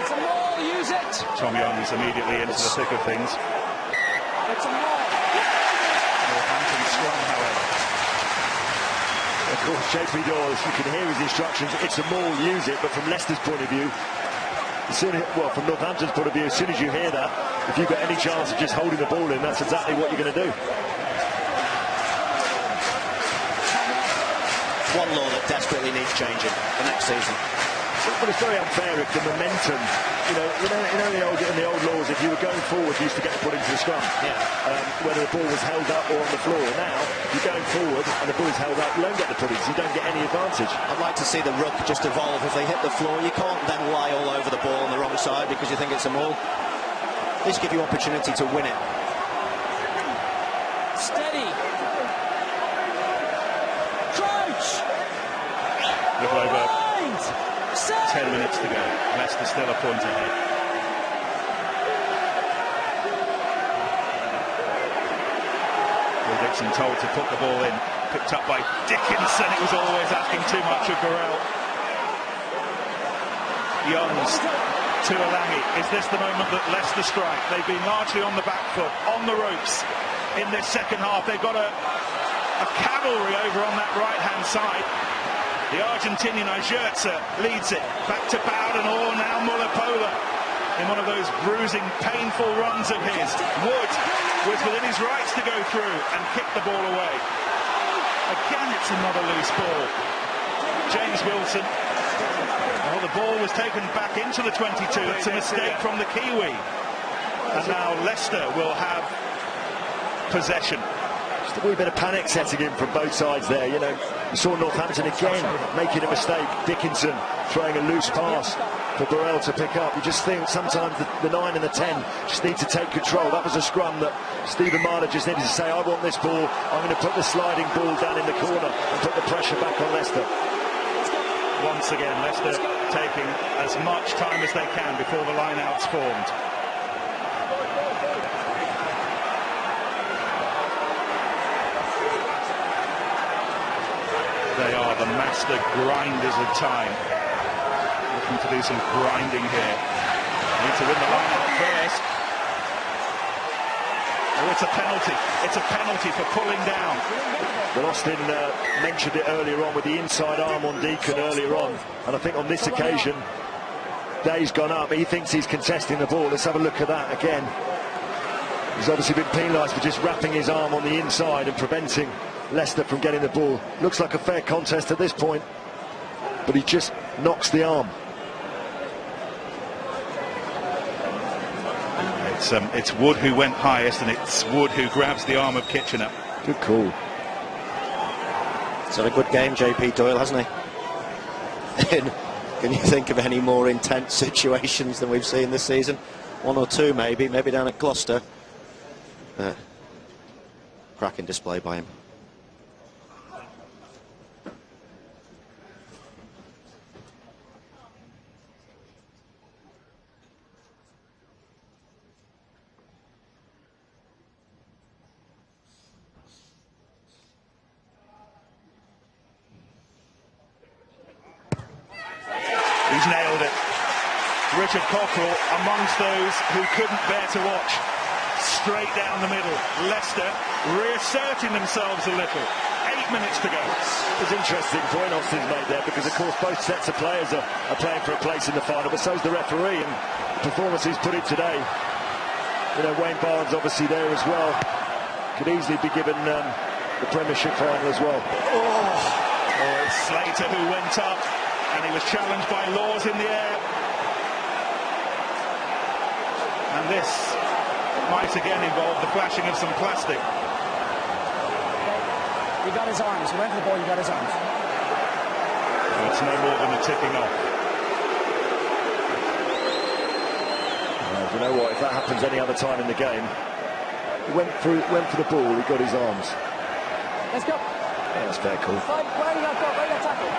It's a maul, use it. Tom Youngs immediately into the thick of things. It's a maul. Northampton scrum, however. Of course, JP Dawes, you can hear his instructions. It's a maul, use it. But from Leicester's point of view, from Northampton's point of view, as soon as you hear that, if you've got any chance of just holding the ball in, that's exactly what you're going to do. One law that desperately needs changing for next season. But it's very unfair if the momentum, you know, in the old laws, if you were going forward, you used to get put into the scrum. Whether the ball was held up or on the floor. Now, if you're going forward and the ball is held up, you don't get the put-ins, you don't get any advantage. I'd like to see the ruck just evolve. If they hit the floor, you can't then lie all over the ball on the wrong side because you think it's a maul. At least give you opportunity to win it. Steady. Crouch. Little over 10 minutes to go. Leicester still a point ahead. Will Dixon told to put the ball in. Picked up by Dickinson. It was always asking too much of Burrell. Youngs to Alangi. Is this the moment that Leicester strike? They've been largely on the back foot, on the ropes in this second half. They've got a cavalry over on that right-hand side. The Argentinian Ajerza leads it. Back to Bowden, or now Mullapola in one of those bruising, painful runs of his. Wood was within his rights to go through and kick the ball away. Again, it's another loose ball. James Wilson. Well, the ball was taken back into the 22. It's a mistake from the Kiwi. And now Leicester will have possession. Just a wee bit of panic setting in from both sides there. You know, you saw Northampton again making a mistake. Dickinson throwing a loose pass for Burrell to pick up. You just think sometimes the 9 and the 10 just need to take control. That was a scrum that Stephen Marder just needed to say, I want this ball. I'm going to put the sliding ball down in the corner and put the pressure back on Leicester. Once again, Leicester taking as much time as they can before the line-out's formed. They are the master grinders of time. Looking to do some grinding here. Need to win the line-out first. Oh, it's a penalty. It's a penalty for pulling down. Well, Austin mentioned it earlier on with the inside arm on Deacon earlier on, and I think on this occasion Day's gone up. He thinks he's contesting the ball. Let's have a look at that again. He's obviously been penalised for just wrapping his arm on the inside and preventing Leicester from getting the ball. Looks like a fair contest at this point, but he just knocks the arm. It's Wood who went highest, and it's Wood who grabs the arm of Kitchener. Good call. He's had a good game, JP Doyle, hasn't he? Can you think of any more intense situations than we've seen this season? One or two maybe down at Gloucester. Cracking display by him. He's nailed it. Richard Cockrell amongst those who couldn't bear to watch. Straight down the middle. Leicester reasserting themselves a little. 8 minutes to go. It's an interesting point Austin's made there, because of course both sets of players are playing for a place in the final, but so's the referee, and the performance he's put in today. You know, Wayne Barnes obviously there as well. Could easily be given the Premiership final as well. Oh, it's Slater who went up, and he was challenged by Laws in the air. And this might again involve the flashing of some plastic. He got his arms. He went for the ball, he got his arms. Well, it's no more than a tipping off. Well, you know what, if that happens any other time in the game, he went for the ball, he got his arms. Let's go. Yeah, that's fair call. Where you got tackle?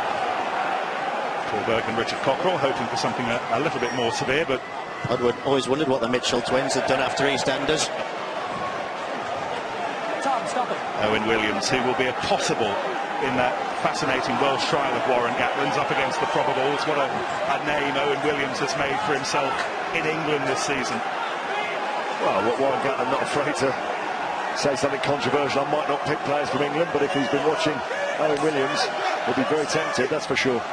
Paul Burke and Richard Cockrell hoping for something a little bit more severe, but I'd always wondered what the Mitchell twins had done after EastEnders. Tom, stop it. Owen Williams, who will be a possible in that fascinating Welsh trial of Warren Gatland's up against the probables. What a name Owen Williams has made for himself in England this season. Well, Warren Gatland not afraid to say something controversial. I might not pick players from England, but if he's been watching Owen Williams, he'll be very tempted, that's for sure.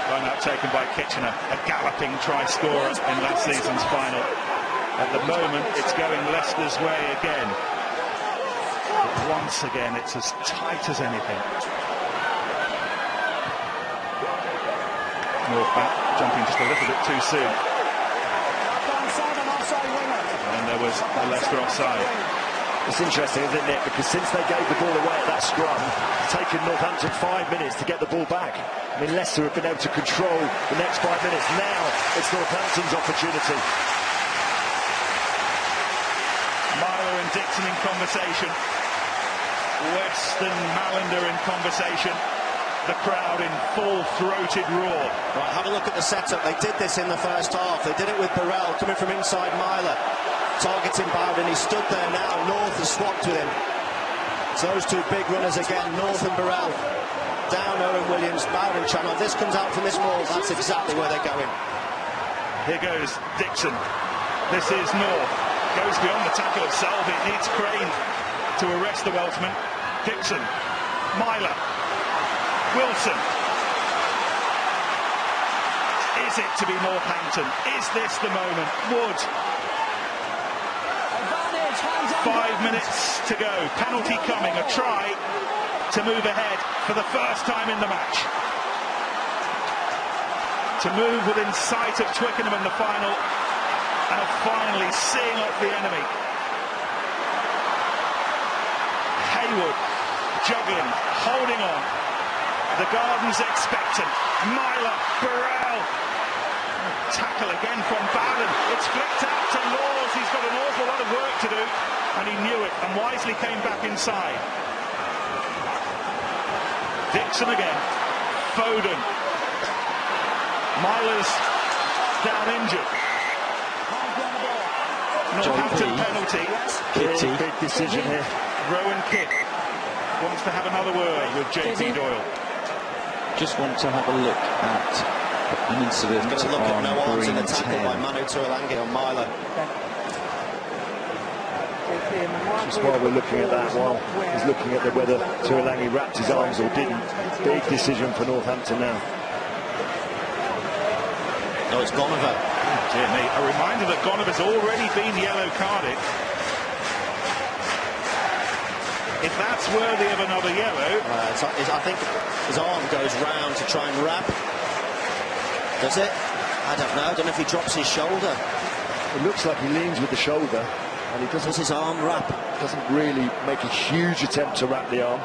Line out taken by Kitchener, a galloping try scorer in last season's final. At the moment, it's going Leicester's way again. But once again, it's as tight as anything. North back, jumping just a little bit too soon. And there was a Leicester offside. It's interesting, isn't it? Because since they gave the ball away at that scrum, it's taken Northampton 5 minutes to get the ball back. I mean, Leicester have been able to control the next 5 minutes. Now it's Northampton's opportunity. Myler and Dixon in conversation. West and Malander in conversation. The crowd in full-throated roar. Right, have a look at the setup. They did this in the first half. They did it with Burrell coming from inside Myler, targeting Bowden. He stood there now. North has swapped with him. So those two big runners again, North and Burrell. Down Owen Williams, Bowden channel. This comes out from this ball. That's exactly where they're going. Here goes Dixon. This is North. Goes beyond the tackle of Salvi. Needs Crane to arrest the Welshman. Dixon. Myler. Wilson. Is it to be Northampton? Is this the moment? Wood. 5 minutes to go. Penalty coming. A try to move ahead for the first time in the match. To move within sight of Twickenham in the final and of finally seeing off the enemy. Haywood juggling, holding on. The Gardens expectant. Myler, Burrell. Tackle again from Bowden. It's flicked out to Laws. He's got an awful lot of work to do, and he knew it and wisely came back inside. Dixon again. Foden. Myler's down injured. Northampton penalty. Big decision here. Rowan Kidd wants to have another word with JP Doyle. Just want to have a look at an incident Going to look at on no arms in green the tackle 10. by Manu Tuolangi on Myler. Just while we're looking at that, while he's looking at whether Tuolangi wrapped his arms or didn't. Big decision for Northampton now. No, it's Gonover. Dear me, a reminder that Gonover's already been yellow carded. If that's worthy of another yellow... I think his arm goes round to try and wrap. Does it? I don't know. I don't know if he drops his shoulder. It looks like he leans with the shoulder, and he doesn't. Does his arm wrap? Doesn't really make a huge attempt to wrap the arm.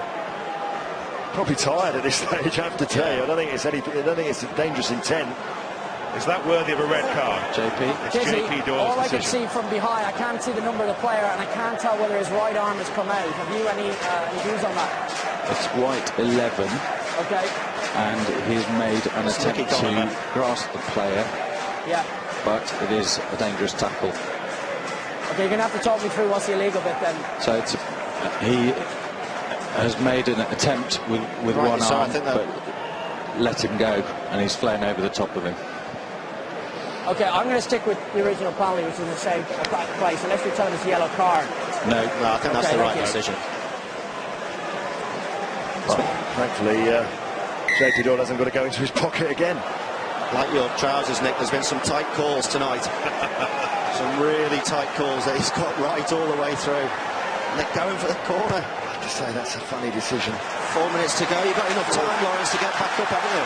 Probably tired at this stage, I have to tell you. I don't think it's a dangerous intent. Is that worthy of a red card? JP? It's JP Doyle's all I can decision. see from behind, I can't see the number of the player, and I can't tell whether his right arm has come out. Have you any views on that? It's white 11. Okay. And he's made an attempt to grasp the player. Yeah. But it is a dangerous tackle. Okay, you're going to have to talk me through what's the illegal bit then. So he has made an attempt with Right, one so arm, I think but let him go, and he's flown over the top of him. Okay, I'm going to stick with the original penalty, which is the same place, unless you're telling us yellow card. No, I think that's the right decision. Well, thankfully, JP Doyle hasn't got to go into his pocket again. Like your trousers, Nick, there's been some tight calls tonight. Some really tight calls that he's got right all the way through. Nick going for the corner. I have to say, that's a funny decision. 4 minutes to go. You've got enough time, Lawrence, to get back up, haven't you?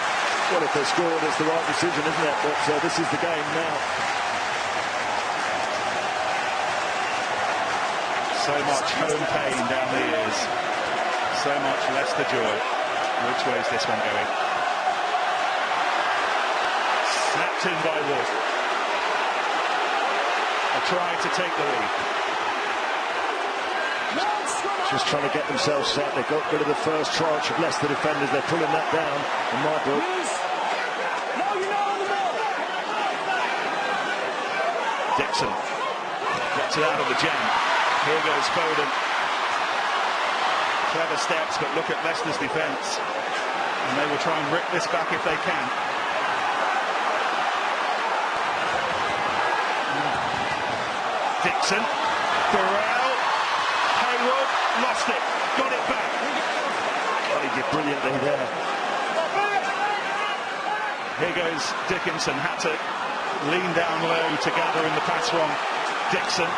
Well, if they scored, it's the right decision, isn't it? But this is the game now. So much home pain down the ears. So much Leicester joy. Which way is this one going? Snapped in by Wood. A try to take the lead. Just trying to get themselves set. They got rid of the first tranche of Leicester defenders. They're pulling that down in my book. Dixon gets it out of the jam. Here goes Foden. Clever steps, but look at Leicester's defence. And they will try and rip this back if they can. Dixon. Burrell. Haywood. Lost it. Got it back. Well, he did brilliantly there. Here goes Dickinson. Had to lean down low to gather in the pass from Dixon.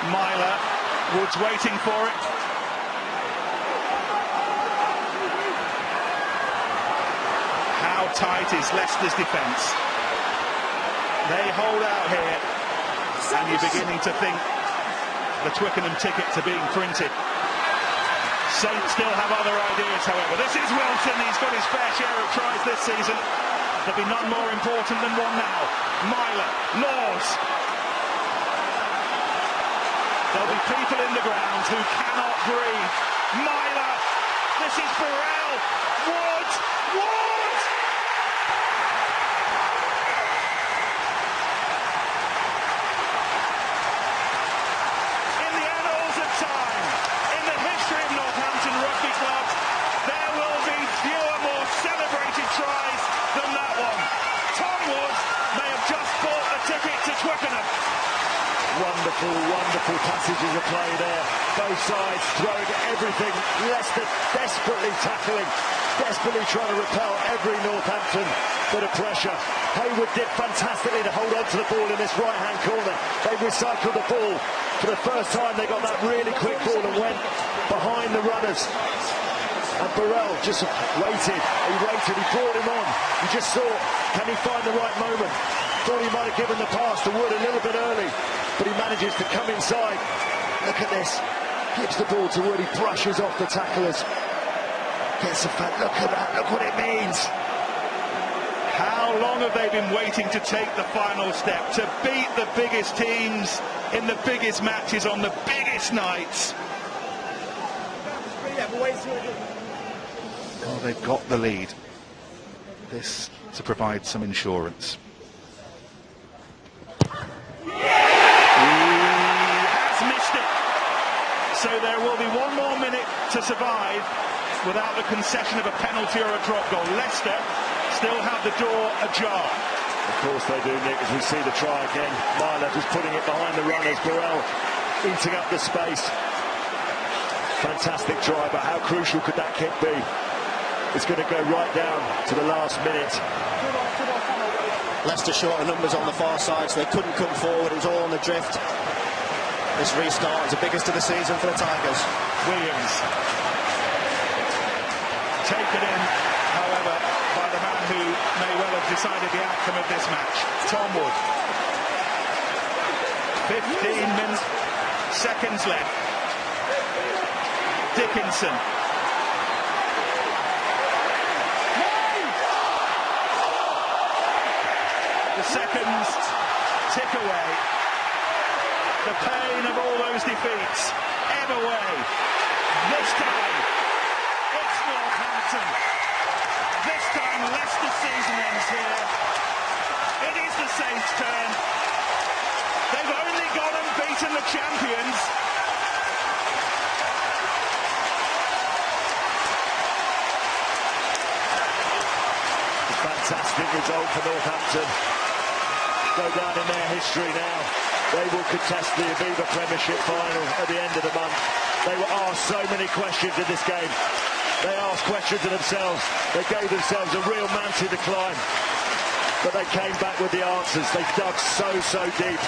Myler. Woods waiting for it. How tight is Leicester's defence. They hold out here, and you're beginning to think the Twickenham tickets are being printed. Saints still have other ideas, however. This is Wilson. He's got his fair share of tries this season. There'll be none more important than one now. Myler, Laws. There'll be people in the ground who cannot breathe. Myler. This is Burrell. Wood. Wood. In the annals of time, in the history of Northampton Rugby Club, there will be fewer more celebrated tries than that one. Tom Wood may have just bought a ticket to Twickenham. Wonderful, wonderful passages of play there. Both sides throwing everything. Leicester desperately tackling, desperately trying to repel every Northampton bit of pressure. Hayward did fantastically to hold on to the ball in this right-hand corner. They recycled the ball. For the first time, they got that really quick ball and went behind the runners. And Burrell just waited. He waited. He brought him on. You just saw, can he find the right moment? Thought he might have given the pass to Wood a little bit early, but he manages to come inside. Look at this. Gives the ball to Wood. He brushes off the tacklers. Gets a fat. Look at that. Look what it means. How long have they been waiting to take the final step, to beat the biggest teams in the biggest matches on the biggest nights? Well, they've got the lead. This to provide some insurance. So there will be one more minute to survive without the concession of a penalty or a drop goal. Leicester still have the door ajar. Of course they do, Nick, as we see the try again. Myler just putting it behind the runners. Burrell eating up the space. Fantastic try, but how crucial could that kick be? It's going to go right down to the last minute. Leicester short of numbers on the far side, so they couldn't come forward. It was all on the drift. This restart is the biggest of the season for the Tigers. Williams. Taken in, however, by the man who may well have decided the outcome of this match, Tom Wood. 15 seconds left. Dickinson. The seconds tick away. The pain of all those defeats ebb away. This time, it's Northampton. This time, Leicester's season ends here. It is the Saints' turn. They've only gone and beaten the champions. A fantastic result for Northampton. Go down in their history now. They will contest the Aviva Premiership final at the end of the month. They were asked so many questions in this game. They asked questions of themselves. They gave themselves a real mountain to climb. But they came back with the answers. They dug so deep.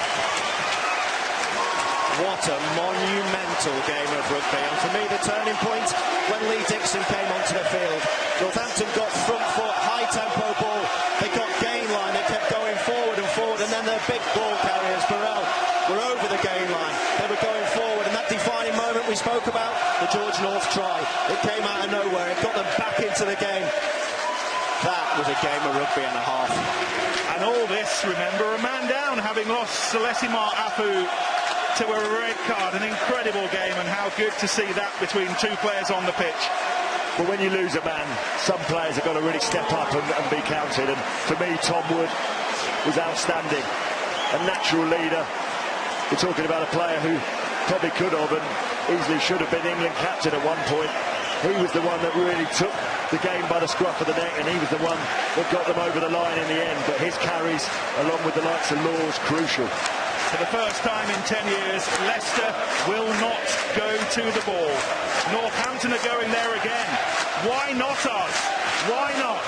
What a monumental game of rugby. And for me, the turning point when Lee Dixon came onto the field. Northampton got front foot, high tempo ball. They got gain line. They kept going forward and forward. And then their big ball carriers, Burrell, were over the gain line. They were going forward. And that defining moment we spoke about, the George North try. It came out of nowhere. It got them back into the game. That was a game of rugby and a half. And all this, remember, a man down, having lost Selesimar Afu to a red card. An incredible game, and how good to see that between two players on the pitch. But when you lose a man, some players have got to really step up and be counted. And for me, Tom Wood was outstanding. A natural leader. We're talking about a player who probably could have and easily should have been England captain at one point. He was the one that really took the game by the scruff of the neck, and he was the one that got them over the line in the end. But his carries, along with the likes of Laws, crucial. For the first time in 10 years, Leicester will not go to the ball. Northampton are going there again. Why not us? Why not?